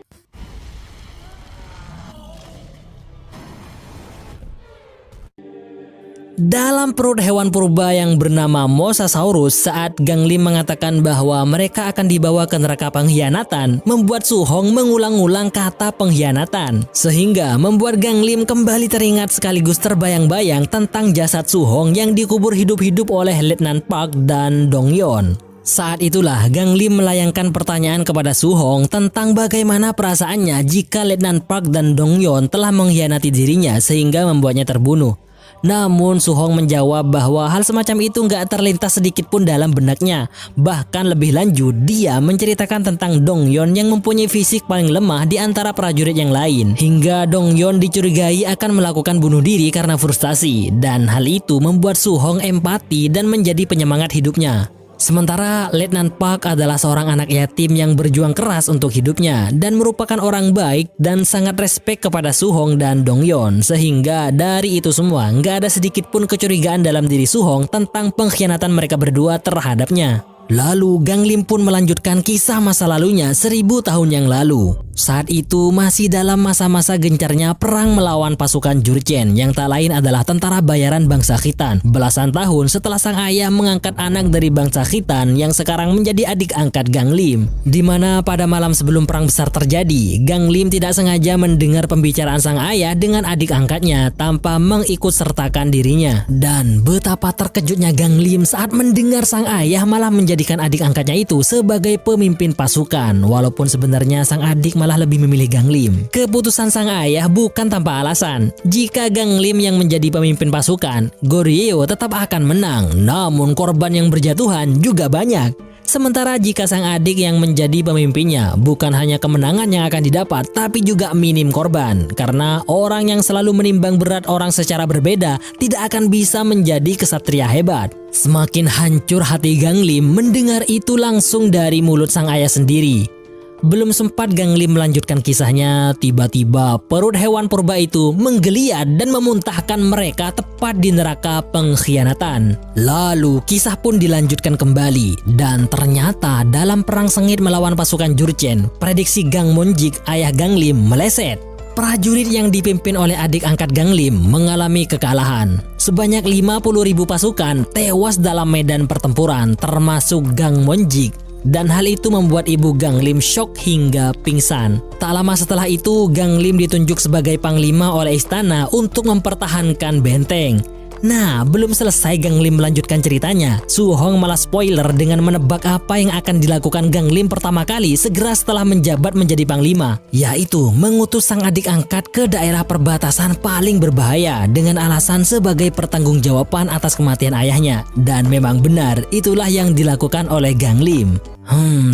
Dalam perut hewan purba yang bernama Mosasaurus, saat Gang Lim mengatakan bahwa mereka akan dibawa ke neraka pengkhianatan, membuat Su Hong mengulang-ulang kata pengkhianatan, sehingga membuat Gang Lim kembali teringat sekaligus terbayang-bayang tentang jasad Su Hong yang dikubur hidup-hidup oleh Letnan Park dan Dong Yeon. Saat itulah Gang Lim melayangkan pertanyaan kepada Su Hong tentang bagaimana perasaannya jika Letnan Park dan Dong Yeon telah mengkhianati dirinya sehingga membuatnya terbunuh. Namun Su Hong menjawab bahwa hal semacam itu nggak terlintas sedikit pun dalam benaknya. Bahkan lebih lanjut, dia menceritakan tentang Dong Yeon yang mempunyai fisik paling lemah di antara prajurit yang lain, hingga Dong Yeon dicurigai akan melakukan bunuh diri karena frustasi, dan hal itu membuat Su Hong empati dan menjadi penyemangat hidupnya. Sementara Letnan Park adalah seorang anak yatim yang berjuang keras untuk hidupnya dan merupakan orang baik dan sangat respek kepada Su Hong dan Dong Yeon, sehingga dari itu semua nggak ada sedikit pun kecurigaan dalam diri Su Hong tentang pengkhianatan mereka berdua terhadapnya. Lalu Gang Lim pun melanjutkan kisah masa lalunya 1000 tahun yang lalu. Saat itu masih dalam masa-masa gencarnya perang melawan pasukan Jurchen yang tak lain adalah tentara bayaran bangsa Khitan. Belasan tahun setelah sang ayah mengangkat anak dari bangsa Khitan yang sekarang menjadi adik angkat Gang Lim. Di mana pada malam sebelum perang besar terjadi, Gang Lim tidak sengaja mendengar pembicaraan sang ayah dengan adik angkatnya tanpa mengikut sertakan dirinya. Dan betapa terkejutnya Gang Lim saat mendengar sang ayah malah menjadikan adik angkatnya itu sebagai pemimpin pasukan, walaupun sebenarnya sang adik malah lebih memilih Gang Lim. Keputusan sang ayah bukan tanpa alasan. Jika Gang Lim yang menjadi pemimpin pasukan, Goryeo tetap akan menang, namun korban yang berjatuhan juga banyak. Sementara jika sang adik yang menjadi pemimpinnya, bukan hanya kemenangan yang akan didapat, tapi juga minim korban. Karena orang yang selalu menimbang berat orang secara berbeda tidak akan bisa menjadi kesatria hebat. Semakin hancur hati Gang Lim mendengar itu langsung dari mulut sang ayah sendiri. Belum sempat Gang Lim melanjutkan kisahnya, tiba-tiba perut hewan purba itu menggeliat dan memuntahkan mereka tepat di neraka pengkhianatan. Lalu kisah pun dilanjutkan kembali, dan ternyata dalam perang sengit melawan pasukan Jurchen, prediksi Gang Monjik, ayah Gang Lim, meleset. Prajurit yang dipimpin oleh adik angkat Gang Lim mengalami kekalahan. Sebanyak 50.000 pasukan tewas dalam medan pertempuran, termasuk Gang Monjik. Dan hal itu membuat ibu Gang Lim syok hingga pingsan. Tak lama setelah itu, Gang Lim ditunjuk sebagai panglima oleh istana untuk mempertahankan benteng. Nah, belum selesai Gang Lim melanjutkan ceritanya, Su Hong malah spoiler dengan menebak apa yang akan dilakukan Gang Lim pertama kali segera setelah menjabat menjadi panglima, yaitu mengutus sang adik angkat ke daerah perbatasan paling berbahaya dengan alasan sebagai pertanggungjawaban atas kematian ayahnya. Dan memang benar, itulah yang dilakukan oleh Gang Lim.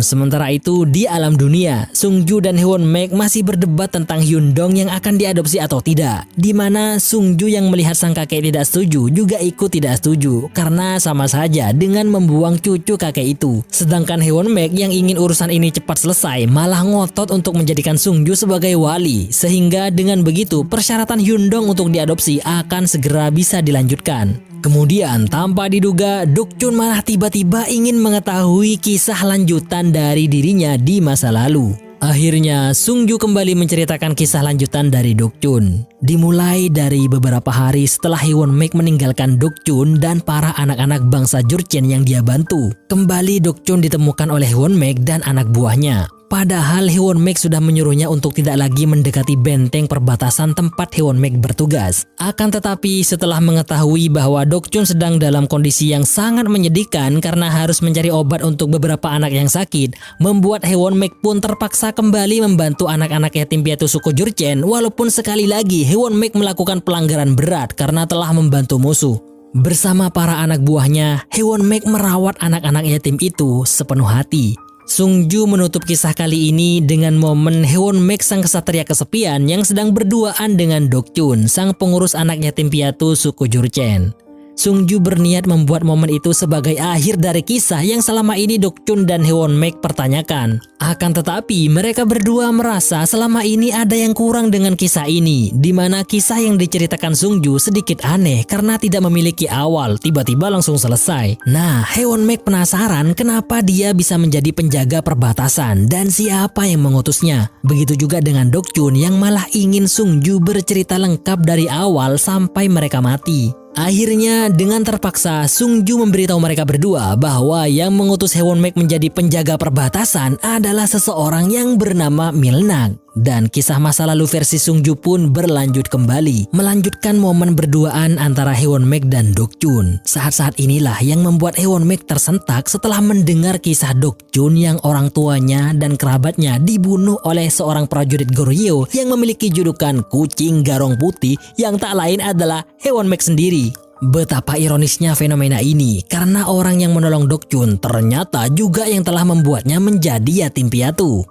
Sementara itu di alam dunia, Sung Ju dan Hwon Mek masih berdebat tentang Hyun Dong yang akan diadopsi atau tidak. Di mana Sung Ju yang melihat sang kakek tidak setuju juga ikut tidak setuju karena sama saja dengan membuang cucu kakek itu. Sedangkan Hwon Mek yang ingin urusan ini cepat selesai malah ngotot untuk menjadikan Sung Ju sebagai wali, sehingga dengan begitu persyaratan Hyun Dong untuk diadopsi akan segera bisa dilanjutkan. Kemudian tanpa diduga, Dok Chun malah tiba-tiba ingin mengetahui kisah lanjutan dari dirinya di masa lalu. Akhirnya Sung Ju kembali menceritakan kisah lanjutan dari Dok Chun. Dimulai dari beberapa hari setelah Hwon Mek meninggalkan Dok Chun dan para anak-anak bangsa Jurchen yang dia bantu. Kembali Dok Chun ditemukan oleh Hwon Mek dan anak buahnya. Padahal Hwon Mek sudah menyuruhnya untuk tidak lagi mendekati benteng perbatasan tempat Hwon Mek bertugas. Akan tetapi setelah mengetahui bahwa Dok Chun sedang dalam kondisi yang sangat menyedihkan karena harus mencari obat untuk beberapa anak yang sakit, membuat Hwon Mek pun terpaksa kembali membantu anak-anak yatim piatu suku Jurchen, walaupun sekali lagi Hwon Mek melakukan pelanggaran berat karena telah membantu musuh. Bersama para anak buahnya, Hwon Mek merawat anak-anak yatim itu sepenuh hati. Sung Ju menutup kisah kali ini dengan momen Hwon Mek sang kesatria kesepian yang sedang berduaan dengan Dok Chun, sang pengurus anak yatim piatu suku Jurchen. Sung Ju berniat membuat momen itu sebagai akhir dari kisah yang selama ini Dok Chun dan Hwon Mek pertanyakan. Akan tetapi mereka berdua merasa selama ini ada yang kurang dengan kisah ini, di mana kisah yang diceritakan Sung Ju sedikit aneh karena tidak memiliki awal, tiba-tiba langsung selesai. Nah, Hwon Mek penasaran kenapa dia bisa menjadi penjaga perbatasan dan siapa yang mengutusnya. Begitu juga dengan Dok Chun yang malah ingin Sung Ju bercerita lengkap dari awal sampai mereka mati. Akhirnya dengan terpaksa Sung Ju memberitahu mereka berdua bahwa yang mengutus Hwon Mek menjadi penjaga perbatasan adalah seseorang yang bernama Milnak. Dan kisah masa lalu versi Sung Ju pun berlanjut kembali, melanjutkan momen berduaan antara Hwon Mek dan Dok Chun. Saat-saat inilah yang membuat Hwon Mek tersentak setelah mendengar kisah Dok Chun yang orang tuanya dan kerabatnya dibunuh oleh seorang prajurit Goryeo yang memiliki julukan kucing garong putih yang tak lain adalah Hwon Mek sendiri. Betapa ironisnya fenomena ini karena orang yang menolong Dok Chun ternyata juga yang telah membuatnya menjadi yatim piatu.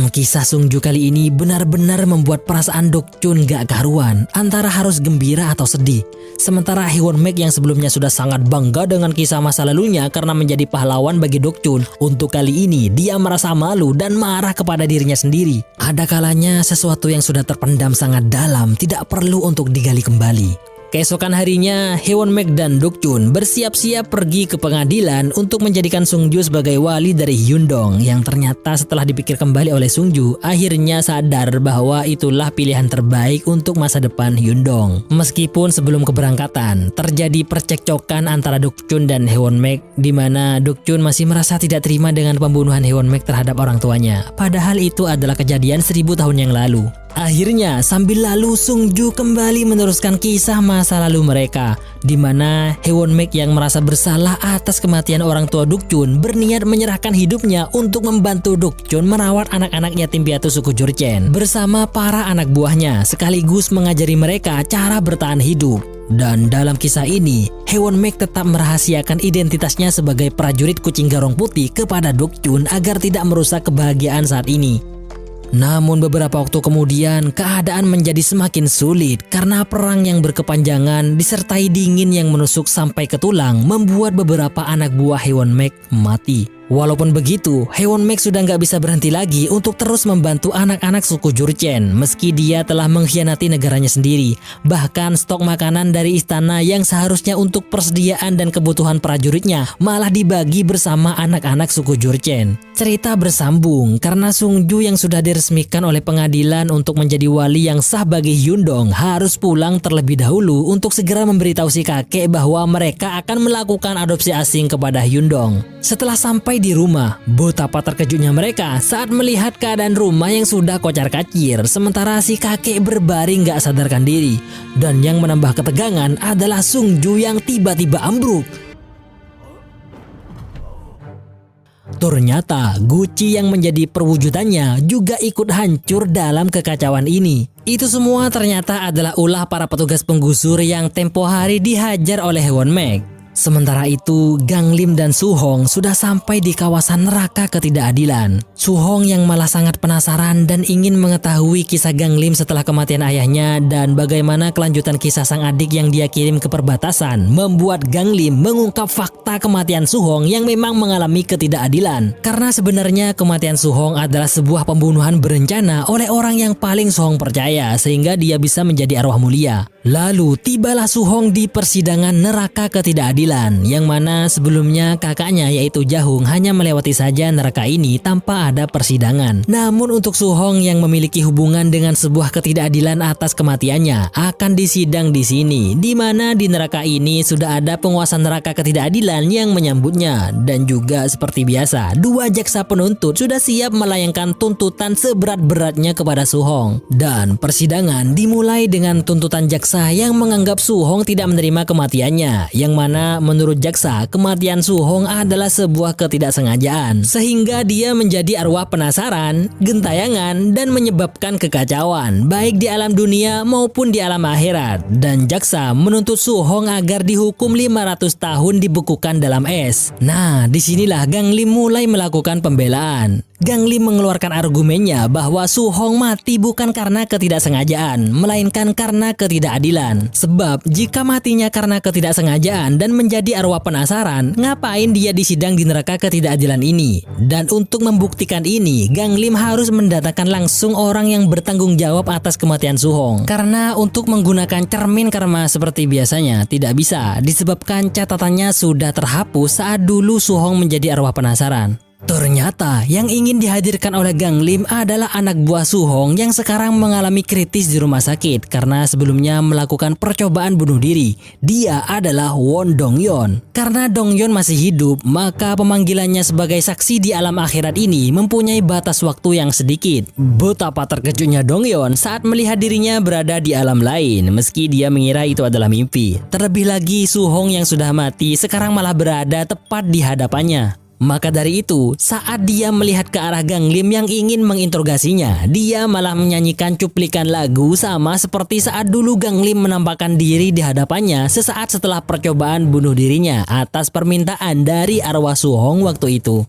Kisah Sung Ju kali ini benar-benar membuat perasaan Dok Chun gak karuan, antara harus gembira atau sedih. Sementara Hwon Mek yang sebelumnya sudah sangat bangga dengan kisah masa lalunya karena menjadi pahlawan bagi Dok Chun, untuk kali ini dia merasa malu dan marah kepada dirinya sendiri. Ada kalanya sesuatu yang sudah terpendam sangat dalam tidak perlu untuk digali kembali. Keesokan harinya, Hewon Mek dan Dokchun bersiap-siap pergi ke pengadilan untuk menjadikan Sungju sebagai wali dari Hyundong, yang ternyata setelah dipikir kembali oleh Sungju, akhirnya sadar bahwa itulah pilihan terbaik untuk masa depan Hyundong. Meskipun sebelum keberangkatan, terjadi percekcokan antara Dokchun dan Hewon Mek, di mana Dokchun masih merasa tidak terima dengan pembunuhan Hewon Mek terhadap orang tuanya, padahal itu adalah kejadian 1000 tahun yang lalu. Akhirnya, sambil lalu Sungju kembali meneruskan kisah masa lalu mereka, di mana Hewon Mek yang merasa bersalah atas kematian orang tua Dokchun berniat menyerahkan hidupnya untuk membantu Dokchun merawat anak-anak yatim piatu suku Jurchen bersama para anak buahnya, sekaligus mengajari mereka cara bertahan hidup. Dan dalam kisah ini, Hewon Mek tetap merahasiakan identitasnya sebagai prajurit kucing garong putih kepada Dokchun agar tidak merusak kebahagiaan saat ini. Namun beberapa waktu kemudian, keadaan menjadi semakin sulit karena perang yang berkepanjangan disertai dingin yang menusuk sampai ke tulang membuat beberapa anak buah Hewon Mek mati. Walaupun begitu, Hewon Mek sudah nggak bisa berhenti lagi untuk terus membantu anak-anak suku Jurchen meski dia telah mengkhianati negaranya sendiri. Bahkan stok makanan dari istana yang seharusnya untuk persediaan dan kebutuhan prajuritnya malah dibagi bersama anak-anak suku Jurchen. Cerita bersambung karena Sungju yang sudah diresmikan oleh pengadilan untuk menjadi wali yang sah bagi Hyundong harus pulang terlebih dahulu untuk segera memberitahu si kakek bahwa mereka akan melakukan adopsi asing kepada Hyundong. Setelah sampai di rumah, betapa terkejutnya mereka saat melihat keadaan rumah yang sudah kocar-kacir, sementara si kakek berbaring gak sadarkan diri. Dan yang menambah ketegangan adalah Sungju yang tiba-tiba ambruk. Ternyata Gucci yang menjadi perwujudannya juga ikut hancur dalam kekacauan ini. Itu semua ternyata adalah ulah para petugas penggusur yang tempo hari dihajar oleh Hewon Mek. Sementara itu, Gang Lim dan Su Hong sudah sampai di kawasan neraka ketidakadilan. Su Hong yang malah sangat penasaran dan ingin mengetahui kisah Gang Lim setelah kematian ayahnya dan bagaimana kelanjutan kisah sang adik yang dia kirim ke perbatasan, membuat Gang Lim mengungkap fakta kematian Su Hong yang memang mengalami ketidakadilan. Karena sebenarnya kematian Su Hong adalah sebuah pembunuhan berencana oleh orang yang paling Su Hong percaya sehingga dia bisa menjadi arwah mulia. Lalu tibalah Su Hong di persidangan neraka ketidakadilan, yang mana sebelumnya kakaknya yaitu Jahung hanya melewati saja neraka ini tanpa ada persidangan. Namun untuk Su Hong yang memiliki hubungan dengan sebuah ketidakadilan atas kematiannya akan disidang di sini, di mana di neraka ini sudah ada penguasa neraka ketidakadilan yang menyambutnya. Dan juga seperti biasa, dua jaksa penuntut sudah siap melayangkan tuntutan seberat-beratnya kepada Su Hong. Dan persidangan dimulai dengan tuntutan jaksa yang menganggap Su Hong tidak menerima kematiannya, yang mana menurut jaksa kematian Su Hong adalah sebuah ketidaksengajaan sehingga dia menjadi arwah penasaran, gentayangan, dan menyebabkan kekacauan baik di alam dunia maupun di alam akhirat. Dan jaksa menuntut Su Hong agar dihukum 500 tahun dibekukan dalam es. Nah, disinilah Gang Lim mulai melakukan pembelaan. Gang Lim mengeluarkan argumennya bahwa Su Hong mati bukan karena ketidaksengajaan, melainkan karena ketidakadilan. Sebab jika matinya karena ketidaksengajaan dan menjadi arwah penasaran, ngapain dia disidang di neraka ketidakadilan ini? Dan untuk membuktikan ini, Gang Lim harus mendatangkan langsung orang yang bertanggung jawab atas kematian Su Hong. Karena untuk menggunakan cermin karma seperti biasanya tidak bisa, disebabkan catatannya sudah terhapus saat dulu Su Hong menjadi arwah penasaran. Ternyata yang ingin dihadirkan oleh Gang Lim adalah anak buah Su Hong yang sekarang mengalami kritis di rumah sakit karena sebelumnya melakukan percobaan bunuh diri. Dia adalah Won Dong Yeon. Karena Dong Yeon masih hidup, maka pemanggilannya sebagai saksi di alam akhirat ini mempunyai batas waktu yang sedikit. Betapa terkejutnya Dong Yeon saat melihat dirinya berada di alam lain, meski dia mengira itu adalah mimpi. Terlebih lagi Su Hong yang sudah mati sekarang malah berada tepat di hadapannya. Maka dari itu, saat dia melihat ke arah Gang Lim yang ingin menginterogasinya, dia malah menyanyikan cuplikan lagu sama seperti saat dulu Gang Lim menampakkan diri di hadapannya sesaat setelah percobaan bunuh dirinya atas permintaan dari arwah Su Hong waktu itu.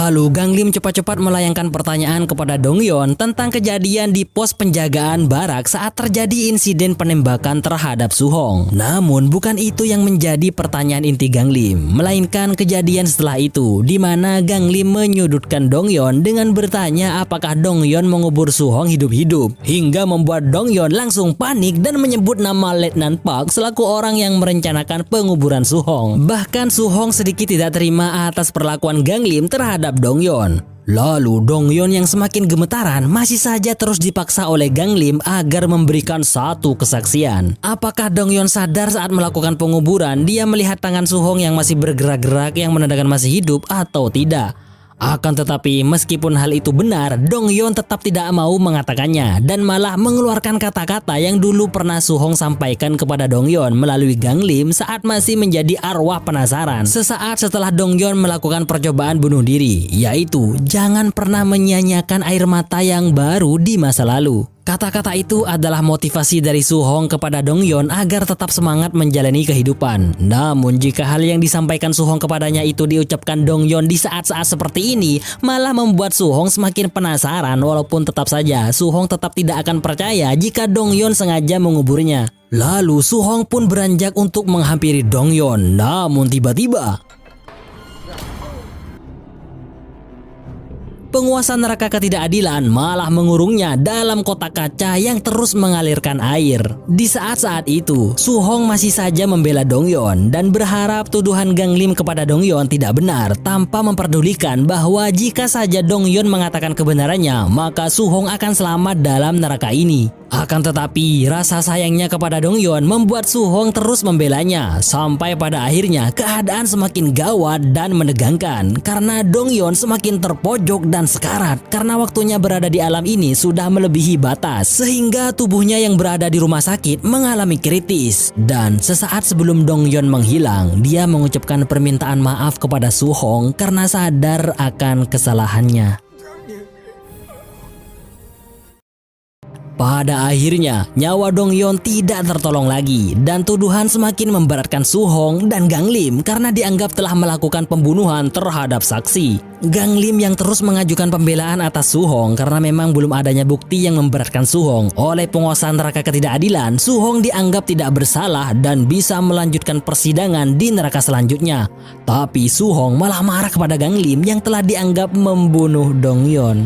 Lalu Gang Lim cepat-cepat melayangkan pertanyaan kepada Dong Yeon tentang kejadian di pos penjagaan barak saat terjadi insiden penembakan terhadap Su Hong. Namun bukan itu yang menjadi pertanyaan inti Gang Lim, melainkan kejadian setelah itu di mana Gang Lim menyudutkan Dong Yeon dengan bertanya apakah Dong Yeon mengubur Su Hong hidup-hidup, hingga membuat Dong Yeon langsung panik dan menyebut nama Letnan Park selaku orang yang merencanakan penguburan Su Hong. Bahkan Su Hong sedikit tidak terima atas perlakuan Gang Lim terhadap Dong Yeon. Lalu Dong Yeon yang semakin gemetaran masih saja terus dipaksa oleh Gang Lim agar memberikan satu kesaksian. Apakah Dong Yeon sadar saat melakukan penguburan dia melihat tangan Su Hong yang masih bergerak-gerak yang menandakan masih hidup atau tidak? Akan tetapi meskipun hal itu benar, Dong Yeon tetap tidak mau mengatakannya dan malah mengeluarkan kata-kata yang dulu pernah Su Hong sampaikan kepada Dong Yeon melalui Gang Lim saat masih menjadi arwah penasaran sesaat setelah Dong Yeon melakukan percobaan bunuh diri, yaitu jangan pernah menyia-nyiakan air mata yang baru di masa lalu. Kata-kata itu adalah motivasi dari Su Hong kepada Dong Yeon agar tetap semangat menjalani kehidupan. Namun jika hal yang disampaikan Su Hong kepadanya itu diucapkan Dong Yeon di saat-saat seperti ini, malah membuat Su Hong semakin penasaran walaupun tetap saja Su Hong tetap tidak akan percaya jika Dong Yeon sengaja menguburnya. Lalu Su Hong pun beranjak untuk menghampiri Dong Yeon, namun tiba-tiba penguasa neraka ketidakadilan malah mengurungnya dalam kotak kaca yang terus mengalirkan air. Di saat-saat itu, Su Hong masih saja membela Dong Yeon dan berharap tuduhan Gang Lim kepada Dong Yeon tidak benar tanpa memperdulikan bahwa jika saja Dong Yeon mengatakan kebenarannya, maka Su Hong akan selamat dalam neraka ini. Akan tetapi, rasa sayangnya kepada Dong Yeon membuat Su Hong terus membelanya sampai pada akhirnya keadaan semakin gawat dan menegangkan karena Dong Yeon semakin terpojok dan sekarat karena waktunya berada di alam ini sudah melebihi batas sehingga tubuhnya yang berada di rumah sakit mengalami kritis. Dan sesaat sebelum Dong Yeon menghilang, dia mengucapkan permintaan maaf kepada Su Hong karena sadar akan kesalahannya. Pada akhirnya, nyawa Dong Yeon tidak tertolong lagi dan tuduhan semakin memberatkan Su Hong dan Gang Lim karena dianggap telah melakukan pembunuhan terhadap saksi. Gang Lim yang terus mengajukan pembelaan atas Su Hong karena memang belum adanya bukti yang memberatkan Su Hong. Oleh penguasa neraka ketidakadilan, Su Hong dianggap tidak bersalah dan bisa melanjutkan persidangan di neraka selanjutnya. Tapi Su Hong malah marah kepada Gang Lim yang telah dianggap membunuh Dong Yeon.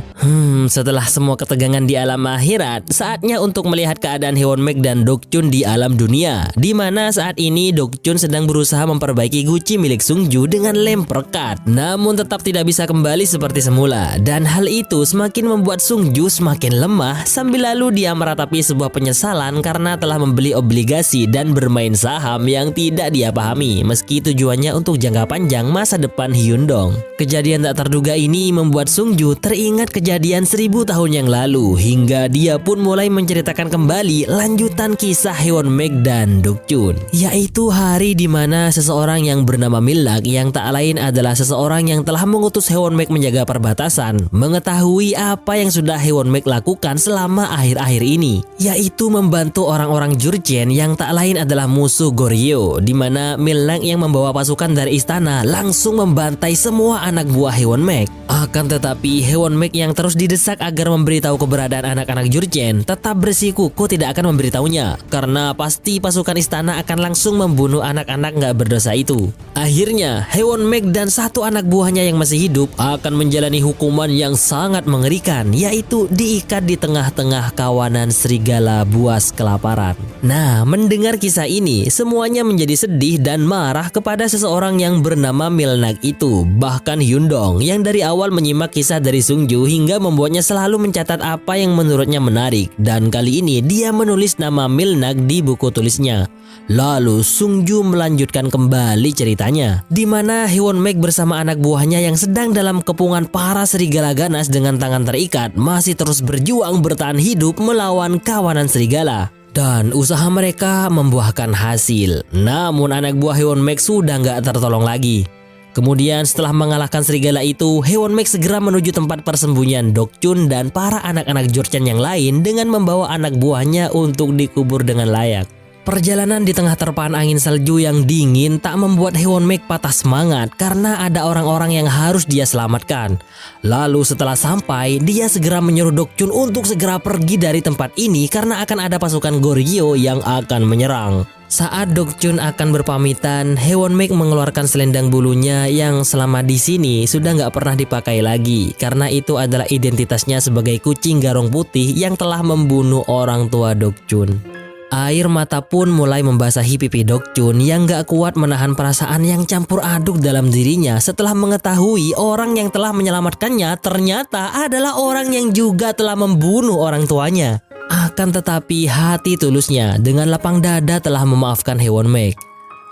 Setelah semua ketegangan di alam akhirat, saatnya untuk melihat keadaan Haewon Mek dan Dok Chun di alam dunia, di mana saat ini Dok Chun sedang berusaha memperbaiki guci milik Sung Ju dengan lem perekat, namun tetap tidak bisa kembali seperti semula. Dan hal itu semakin membuat Sung Ju semakin lemah sambil lalu dia meratapi sebuah penyesalan karena telah membeli obligasi dan bermain saham yang tidak dia pahami meski tujuannya untuk jangka panjang masa depan Hyundong. Kejadian tak terduga ini membuat Sung Ju teringat kejadian 1000 tahun yang lalu hingga dia pun mulai menceritakan kembali lanjutan kisah Haewon Mek dan Dok Chun, yaitu hari di mana seseorang yang bernama Milak yang tak lain adalah seseorang yang telah mengutus Haewon Mek menjaga perbatasan mengetahui apa yang sudah Haewon Mek lakukan selama akhir-akhir ini, yaitu membantu orang-orang Jurchen yang tak lain adalah musuh Goryeo, di mana Milak yang membawa pasukan dari istana langsung membantai semua anak buah Haewon Mek. Akan tetapi Haewon Mek yang terus didesak agar memberitahu keberadaan anak-anak Jurchen tetap bersikukuh tidak akan memberitahunya karena pasti pasukan istana akan langsung membunuh anak-anak nggak berdosa itu. Akhirnya Haewon Mek dan satu anak buahnya yang masih hidup akan menjalani hukuman yang sangat mengerikan, yaitu diikat di tengah-tengah kawanan serigala buas kelaparan. Nah, mendengar kisah ini semuanya menjadi sedih dan marah kepada seseorang yang bernama Milnak itu. Bahkan Hyundong yang dari awal menyimak kisah dari Sung Ju hingga membuatnya selalu mencatat apa yang menurutnya menarik, dan kali ini dia menulis nama Milnak di buku tulisnya. Lalu Sung Ju melanjutkan kembali ceritanya, di mana Haewon Mek bersama anak buahnya yang sedang dalam kepungan para serigala ganas dengan tangan terikat masih terus berjuang bertahan hidup melawan kawanan serigala. Dan usaha mereka membuahkan hasil. Namun anak buah Haewon Mek sudah nggak tertolong lagi. Kemudian setelah mengalahkan serigala itu, Haewon Mek segera menuju tempat persembunyian Dok Chun dan para anak-anak Jurchen yang lain dengan membawa anak buahnya untuk dikubur dengan layak. Perjalanan di tengah terpaan angin salju yang dingin tak membuat Haewon-mek patah semangat karena ada orang-orang yang harus dia selamatkan. Lalu setelah sampai, dia segera menyuruh Dokchun untuk segera pergi dari tempat ini karena akan ada pasukan Goryeo yang akan menyerang. Saat Dokchun akan berpamitan, Haewon-mek mengeluarkan selendang bulunya yang selama di sini sudah nggak pernah dipakai lagi karena itu adalah identitasnya sebagai kucing garong putih yang telah membunuh orang tua Dokchun. Air mata pun mulai membasahi pipi Dokchun yang gak kuat menahan perasaan yang campur aduk dalam dirinya setelah mengetahui orang yang telah menyelamatkannya ternyata adalah orang yang juga telah membunuh orang tuanya. Akan tetapi hati tulusnya dengan lapang dada telah memaafkan Haewon-mek.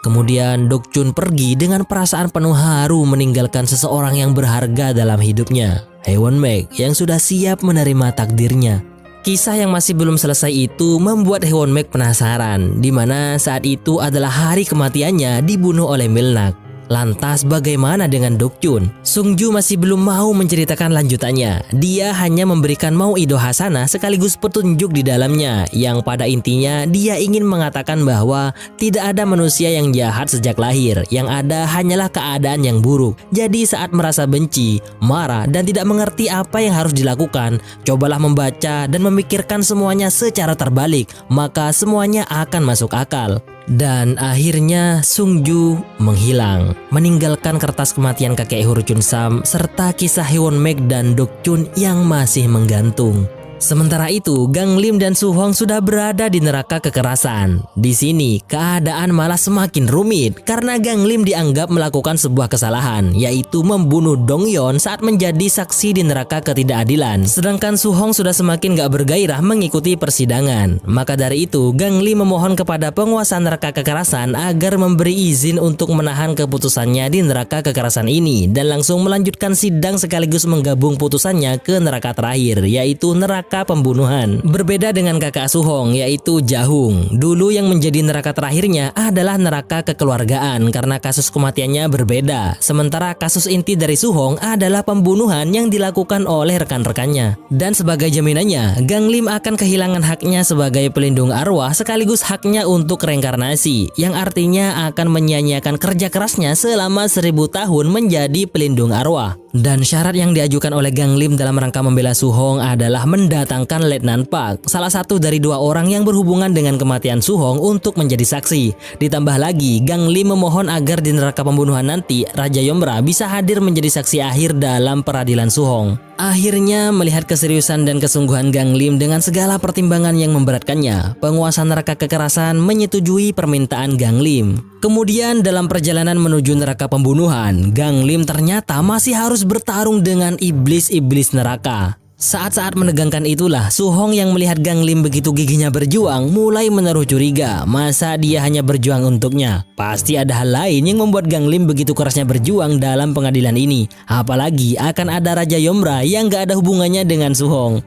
Kemudian Dokchun pergi dengan perasaan penuh haru meninggalkan seseorang yang berharga dalam hidupnya, Haewon-mek yang sudah siap menerima takdirnya. Kisah yang masih belum selesai itu membuat Haewon-mek penasaran, di mana saat itu adalah hari kematiannya dibunuh oleh Milnak. Lantas bagaimana dengan Dokchun? Sungju masih belum mau menceritakan lanjutannya. Dia hanya memberikan mau'idoh hasanah sekaligus petunjuk di dalamnya, yang pada intinya dia ingin mengatakan bahwa tidak ada manusia yang jahat sejak lahir, yang ada hanyalah keadaan yang buruk. Jadi saat merasa benci, marah, dan tidak mengerti apa yang harus dilakukan, cobalah membaca dan memikirkan semuanya secara terbalik, maka semuanya akan masuk akal. Dan akhirnya Sungju menghilang, meninggalkan kertas kematian kakek Hur Chun-sam serta kisah Haewon-mek dan Dokchun yang masih menggantung. Sementara itu, Gang Lim dan Su-hong sudah berada di neraka kekerasan. Di sini, keadaan malah semakin rumit karena Gang Lim dianggap melakukan sebuah kesalahan, yaitu membunuh Dong-yeon saat menjadi saksi di neraka ketidakadilan. Sedangkan Su-hong sudah semakin gak bergairah mengikuti persidangan. Maka dari itu, Gang Lim memohon kepada penguasa neraka kekerasan agar memberi izin untuk menahan keputusannya di neraka kekerasan ini dan langsung melanjutkan sidang sekaligus menggabung putusannya ke neraka terakhir, yaitu neraka pembunuhan. Berbeda dengan kakak Su-hong yaitu Jahung. Dulu yang menjadi neraka terakhirnya adalah neraka kekeluargaan karena kasus kematiannya berbeda. Sementara kasus inti dari Su-hong adalah pembunuhan yang dilakukan oleh rekan-rekannya. Dan sebagai jaminannya, Gang Lim akan kehilangan haknya sebagai pelindung arwah sekaligus haknya untuk reinkarnasi, yang artinya akan menyia-nyiakan kerja kerasnya selama 1000 tahun menjadi pelindung arwah. Dan syarat yang diajukan oleh Gang Lim dalam rangka membela Su-hong adalah mendatangkan Letnan Park, salah satu dari 2 orang yang berhubungan dengan kematian Su-hong untuk menjadi saksi. Ditambah lagi, Gang Lim memohon agar di neraka pembunuhan nanti Raja Yomra bisa hadir menjadi saksi akhir dalam peradilan Su-hong. Akhirnya melihat keseriusan dan kesungguhan Gang Lim dengan segala pertimbangan yang memberatkannya, penguasa neraka kekerasan menyetujui permintaan Gang Lim. Kemudian dalam perjalanan menuju neraka pembunuhan, Gang Lim ternyata masih harus bertarung dengan iblis-iblis neraka. Saat-saat menegangkan itulah Su-hong yang melihat Gang Lim begitu gigihnya berjuang mulai menaruh curiga. Masa dia hanya berjuang untuknya? Pasti ada hal lain yang membuat Gang Lim begitu kerasnya berjuang dalam pengadilan ini. Apalagi akan ada Raja Yomra yang gak ada hubungannya dengan Su-hong.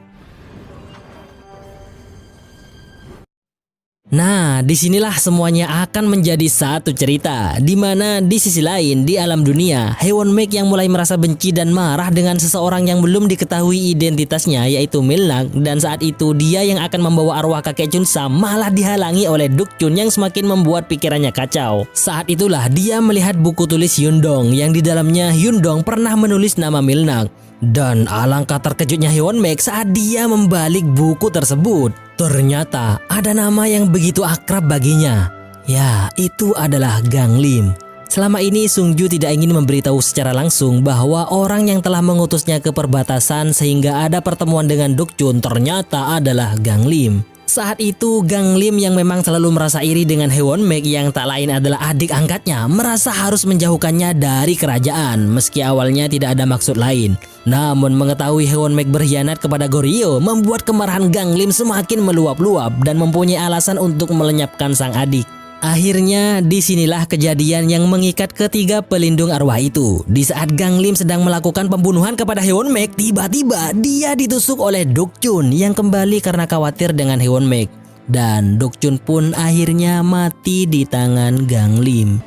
Nah, disinilah semuanya akan menjadi satu cerita, di mana di sisi lain di alam dunia, Haewon-mek yang mulai merasa benci dan marah dengan seseorang yang belum diketahui identitasnya yaitu Milnak, dan saat itu dia yang akan membawa arwah kakek Chun-sam malah dihalangi oleh Dokchun yang semakin membuat pikirannya kacau. Saat itulah dia melihat buku tulis Hyundong yang di dalamnya Hyundong pernah menulis nama Milnak. Dan alangkah terkejutnya Haewon-mek saat dia membalik buku tersebut. Ternyata ada nama yang begitu akrab baginya. Ya, itu adalah Gang Lim. Selama ini Sungju tidak ingin memberitahu secara langsung bahwa orang yang telah mengutusnya ke perbatasan sehingga ada pertemuan dengan Dokchun ternyata adalah Gang Lim. Saat itu Gang Lim yang memang selalu merasa iri dengan Haewon-mek yang tak lain adalah adik angkatnya merasa harus menjauhkannya dari kerajaan meski awalnya tidak ada maksud lain. Namun mengetahui Haewon-mek berkhianat kepada Goryeo membuat kemarahan Gang Lim semakin meluap-luap dan mempunyai alasan untuk melenyapkan sang adik. Akhirnya disinilah kejadian yang mengikat ketiga pelindung arwah itu. Di saat Gang Lim sedang melakukan pembunuhan kepada Haewon-mek, tiba-tiba dia ditusuk oleh Dokchun yang kembali karena khawatir dengan Haewon-mek. Dan Dokchun pun akhirnya mati di tangan Gang Lim.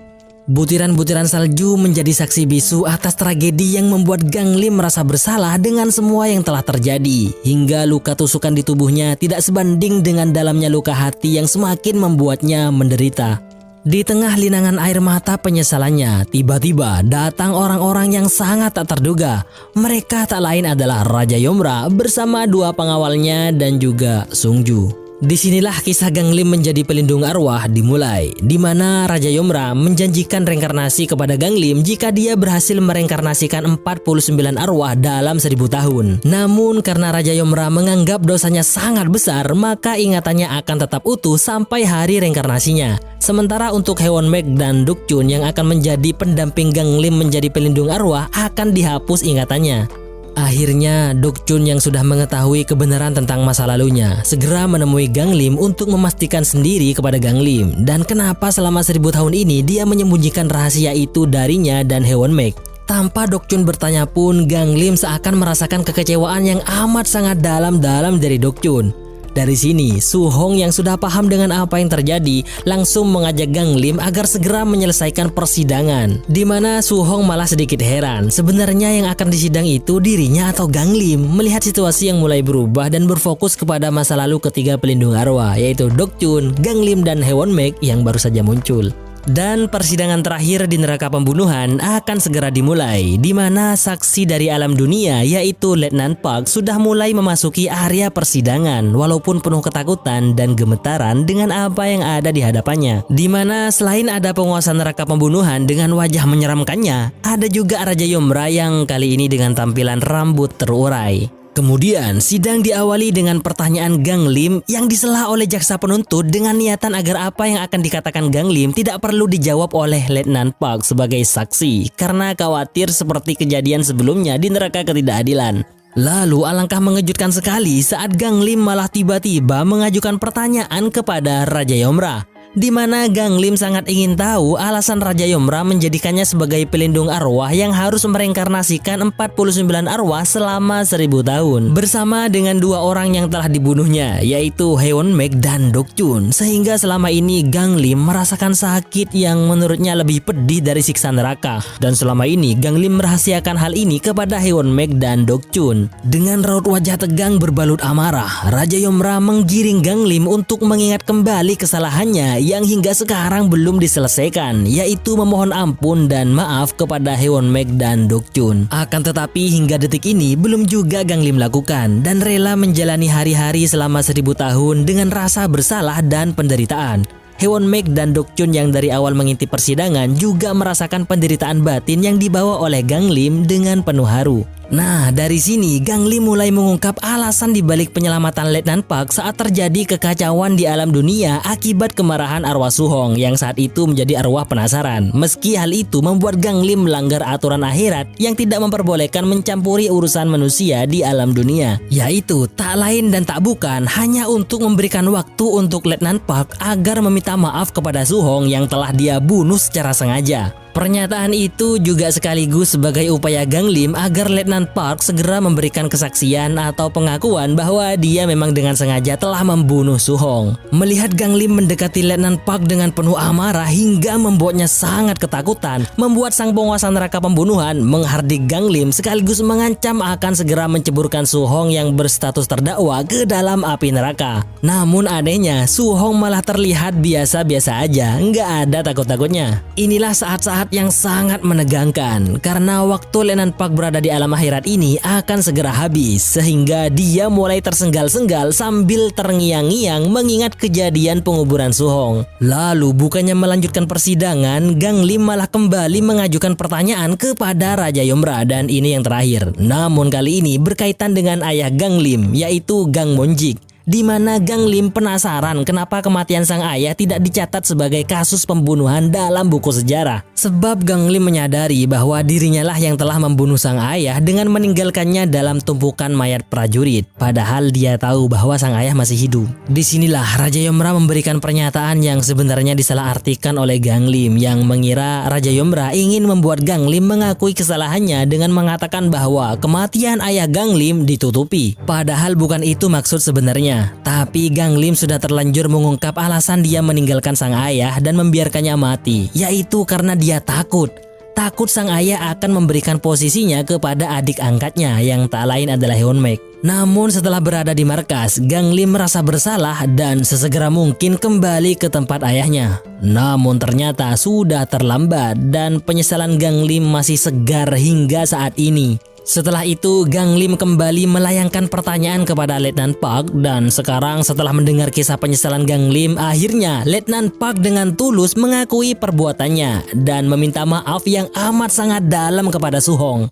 Butiran-butiran salju menjadi saksi bisu atas tragedi yang membuat Gang Lim merasa bersalah dengan semua yang telah terjadi. Hingga luka tusukan di tubuhnya tidak sebanding dengan dalamnya luka hati yang semakin membuatnya menderita. Di tengah linangan air mata penyesalannya, tiba-tiba datang orang-orang yang sangat tak terduga. Mereka tak lain adalah Raja Yomra bersama dua pengawalnya dan juga Sung Ju. Disinilah kisah Gang Lim menjadi pelindung arwah dimulai, di mana Raja Yomra menjanjikan reinkarnasi kepada Gang Lim jika dia berhasil mereinkarnasikan 49 arwah dalam 1000 tahun. Namun karena Raja Yomra menganggap dosanya sangat besar, maka ingatannya akan tetap utuh sampai hari reinkarnasinya. Sementara untuk Haewon Mek dan Duk Chun yang akan menjadi pendamping Gang Lim menjadi pelindung arwah akan dihapus ingatannya. Akhirnya Duk Chun yang sudah mengetahui kebenaran tentang masa lalunya segera menemui Gang Lim untuk memastikan sendiri kepada Gang Lim dan kenapa selama 1000 tahun ini dia menyembunyikan rahasia itu darinya dan Haewon Mek. Tanpa Duk Chun bertanya pun, Gang Lim seakan merasakan kekecewaan yang amat sangat dalam-dalam dari Duk Chun. Dari sini, Su Hong yang sudah paham dengan apa yang terjadi langsung mengajak Gang Lim agar segera menyelesaikan persidangan. Di mana Su Hong malah sedikit heran, sebenarnya yang akan disidang itu dirinya atau Gang Lim. Melihat situasi yang mulai berubah dan berfokus kepada masa lalu ketiga pelindung arwah, yaitu Duk Chun, Gang Lim dan Haewon Mek yang baru saja muncul. Dan persidangan terakhir di neraka pembunuhan akan segera dimulai, di mana saksi dari alam dunia yaitu Letnan Park sudah mulai memasuki area persidangan walaupun penuh ketakutan dan gemetaran dengan apa yang ada di hadapannya. Di mana selain ada penguasa neraka pembunuhan dengan wajah menyeramkannya, ada juga Raja Yomra yang kali ini dengan tampilan rambut terurai. Kemudian sidang diawali dengan pertanyaan Gang Lim yang disela oleh jaksa penuntut dengan niatan agar apa yang akan dikatakan Gang Lim tidak perlu dijawab oleh Letnan Park sebagai saksi karena khawatir seperti kejadian sebelumnya di neraka ketidakadilan. Lalu alangkah mengejutkan sekali saat Gang Lim malah tiba-tiba mengajukan pertanyaan kepada Raja Yomra, di mana Gang Lim sangat ingin tahu alasan Raja Yomra menjadikannya sebagai pelindung arwah yang harus mereinkarnasikan 49 arwah selama 1000 tahun bersama dengan dua orang yang telah dibunuhnya, yaitu Haewon Mek dan Duk Chun, sehingga selama ini Gang Lim merasakan sakit yang menurutnya lebih pedih dari siksa neraka. Dan selama ini Gang Lim merahasiakan hal ini kepada Haewon Mek dan Duk Chun. Dengan raut wajah tegang berbalut amarah, Raja Yomra menggiring Gang Lim untuk mengingat kembali kesalahannya yang hingga sekarang belum diselesaikan, yaitu memohon ampun dan maaf kepada Haewon Mek dan Duk Chun. Akan tetapi hingga detik ini belum juga Gang Lim lakukan dan rela menjalani hari-hari selama 1000 tahun dengan rasa bersalah dan penderitaan. Haewon Mek dan Duk Chun yang dari awal mengintip persidangan juga merasakan penderitaan batin yang dibawa oleh Gang Lim dengan penuh haru. Nah, dari sini Gang Lim mulai mengungkap alasan dibalik penyelamatan Letnan Park saat terjadi kekacauan di alam dunia akibat kemarahan arwah Su Hong yang saat itu menjadi arwah penasaran. Meski hal itu membuat Gang Lim melanggar aturan akhirat yang tidak memperbolehkan mencampuri urusan manusia di alam dunia, yaitu tak lain dan tak bukan hanya untuk memberikan waktu untuk Letnan Park agar meminta maaf kepada Su Hong yang telah dia bunuh secara sengaja. Pernyataan itu juga sekaligus sebagai upaya Gang Lim agar Letnan Park segera memberikan kesaksian atau pengakuan bahwa dia memang dengan sengaja telah membunuh Su Hong. Melihat Gang Lim mendekati Letnan Park dengan penuh amarah hingga membuatnya sangat ketakutan, membuat sang penguasa neraka pembunuhan menghardik Gang Lim sekaligus mengancam akan segera menceburkan Su Hong yang berstatus terdakwa ke dalam api neraka. Namun anehnya, Su Hong malah terlihat biasa-biasa aja, nggak ada takut-takutnya. Inilah saat-saat yang sangat menegangkan karena waktu Letnan Park berada di alam akhirat ini akan segera habis, sehingga dia mulai tersenggal-senggal sambil terngiang-ngiang mengingat kejadian penguburan Su Hong. Lalu bukannya melanjutkan persidangan, Gang Lim malah kembali mengajukan pertanyaan kepada Raja Yomra, dan ini yang terakhir. Namun kali ini berkaitan dengan ayah Gang Lim, yaitu Gang Monjik. Di mana Gang Lim penasaran kenapa kematian sang ayah tidak dicatat sebagai kasus pembunuhan dalam buku sejarah. Sebab Gang Lim menyadari bahwa dirinya lah yang telah membunuh sang ayah dengan meninggalkannya dalam tumpukan mayat prajurit. Padahal dia tahu bahwa sang ayah masih hidup. Disinilah Raja Yomra memberikan pernyataan yang sebenarnya disalahartikan oleh Gang Lim, yang mengira Raja Yomra ingin membuat Gang Lim mengakui kesalahannya dengan mengatakan bahwa kematian ayah Gang Lim ditutupi. Padahal bukan itu maksud sebenarnya. Tapi Gang Lim sudah terlanjur mengungkap alasan dia meninggalkan sang ayah dan membiarkannya mati, yaitu karena dia takut. Takut sang ayah akan memberikan posisinya kepada adik angkatnya yang tak lain adalah Hyunmek. Namun setelah berada di markas, Gang Lim merasa bersalah dan sesegera mungkin kembali ke tempat ayahnya. Namun ternyata sudah terlambat dan penyesalan Gang Lim masih segar hingga saat ini. Setelah itu, Gang Lim kembali melayangkan pertanyaan kepada Letnan Park dan sekarang setelah mendengar kisah penyesalan Gang Lim, akhirnya Letnan Park dengan tulus mengakui perbuatannya dan meminta maaf yang amat sangat dalam kepada Suhong.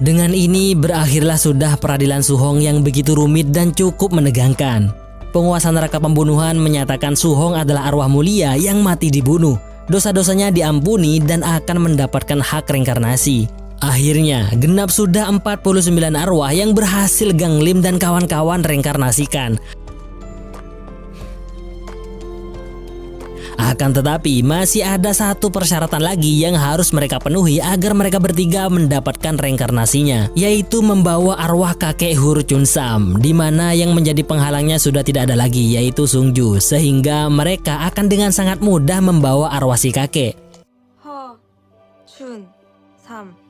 Dengan ini berakhirlah sudah peradilan Suhong yang begitu rumit dan cukup menegangkan. Penguasa neraka pembunuhan menyatakan Suhong adalah arwah mulia yang mati dibunuh. Dosa-dosanya diampuni dan akan mendapatkan hak reinkarnasi. Akhirnya, genap sudah 49 arwah yang berhasil Gang Lim dan kawan-kawan reinkarnasikan. Akan tetapi, masih ada satu persyaratan lagi yang harus mereka penuhi agar mereka bertiga mendapatkan reinkarnasinya, yaitu membawa arwah kakek Hur Chun Sam, di mana yang menjadi penghalangnya sudah tidak ada lagi, yaitu Sungju, sehingga mereka akan dengan sangat mudah membawa arwah si kakek. Hur Chun Sam.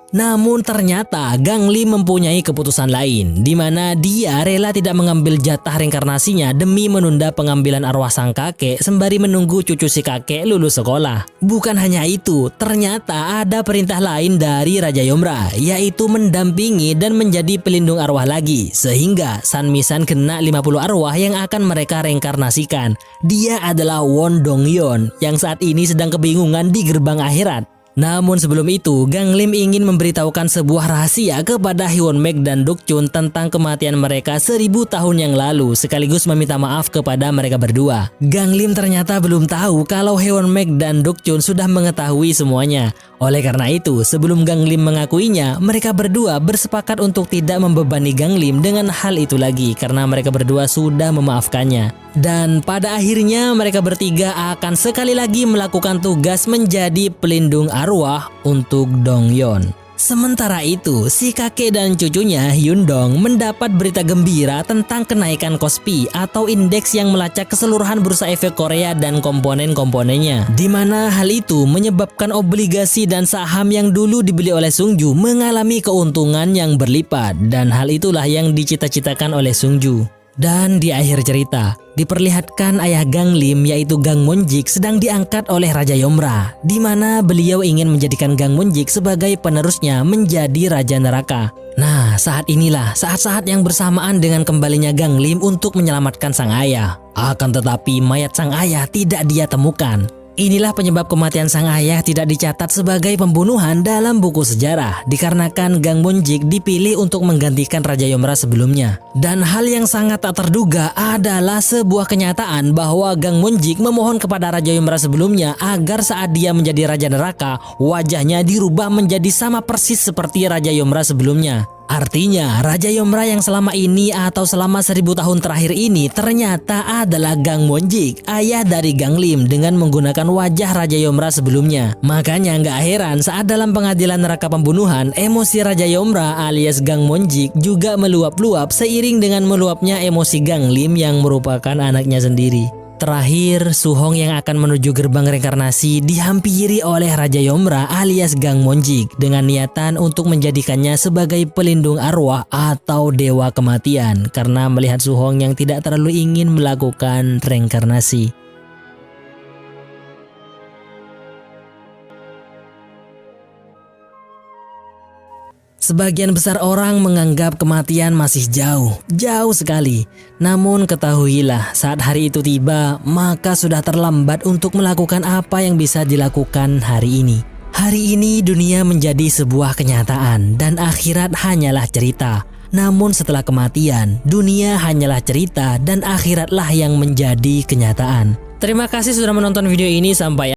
Namun ternyata Gang Lim mempunyai keputusan lain, di mana dia rela tidak mengambil jatah reinkarnasinya demi menunda pengambilan arwah sang kakek sembari menunggu cucu si kakek lulus sekolah. Bukan hanya itu, ternyata ada perintah lain dari Raja Yomra, yaitu mendampingi dan menjadi pelindung arwah lagi, sehingga San Misan kena 50 arwah yang akan mereka reinkarnasikan. Dia adalah Won Dong Yeon yang saat ini sedang kebingungan di gerbang akhirat. Namun sebelum itu, Gang Lim ingin memberitahukan sebuah rahasia kepada Hyunmek dan Dokchun tentang kematian mereka 1000 tahun yang lalu, sekaligus meminta maaf kepada mereka berdua. Gang Lim ternyata belum tahu kalau Hyunmek dan Dokchun sudah mengetahui semuanya. Oleh karena itu, sebelum Gang Lim mengakuinya, mereka berdua bersepakat untuk tidak membebani Gang Lim dengan hal itu lagi karena mereka berdua sudah memaafkannya. Dan pada akhirnya mereka bertiga akan sekali lagi melakukan tugas menjadi pelindung arwah untuk Dong Yeon. Sementara itu, si kakek dan cucunya Hyundong mendapat berita gembira tentang kenaikan KOSPI atau indeks yang melacak keseluruhan bursa efek Korea dan komponen-komponennya. Di mana hal itu menyebabkan obligasi dan saham yang dulu dibeli oleh Sungju mengalami keuntungan yang berlipat, dan hal itulah yang dicita-citakan oleh Sungju. Dan di akhir cerita, diperlihatkan ayah Gang Lim yaitu Gang Monjik sedang diangkat oleh Raja Yomra, di mana beliau ingin menjadikan Gang Monjik sebagai penerusnya menjadi Raja Neraka. Nah, saat inilah saat-saat yang bersamaan dengan kembalinya Gang Lim untuk menyelamatkan sang ayah. Akan tetapi mayat sang ayah tidak dia temukan. Inilah penyebab kematian sang ayah tidak dicatat sebagai pembunuhan dalam buku sejarah, dikarenakan Gang Monjik dipilih untuk menggantikan Raja Yomra sebelumnya. Dan hal yang sangat tak terduga adalah sebuah kenyataan bahwa Gang Monjik memohon kepada Raja Yomra sebelumnya agar saat dia menjadi Raja Neraka, wajahnya dirubah menjadi sama persis seperti Raja Yomra sebelumnya. Artinya, Raja Yomra yang selama ini atau selama 1000 tahun terakhir ini ternyata adalah Gang Monjik, ayah dari Gang Lim dengan menggunakan wajah Raja Yomra sebelumnya. Makanya nggak heran saat dalam pengadilan neraka pembunuhan, emosi Raja Yomra alias Gang Monjik juga meluap-luap seiring dengan meluapnya emosi Gang Lim yang merupakan anaknya sendiri. Terakhir, Suhong yang akan menuju gerbang reinkarnasi dihampiri oleh Raja Yomra alias Gang Monjik dengan niatan untuk menjadikannya sebagai pelindung arwah atau dewa kematian karena melihat Suhong yang tidak terlalu ingin melakukan reinkarnasi. Sebagian besar orang menganggap kematian masih jauh sekali. Namun ketahuilah, saat hari itu tiba, maka sudah terlambat untuk melakukan apa yang bisa dilakukan hari ini. Hari ini dunia menjadi sebuah kenyataan dan akhirat hanyalah cerita. Namun setelah kematian, dunia hanyalah cerita dan akhiratlah yang menjadi kenyataan. Terima kasih sudah menonton video ini sampai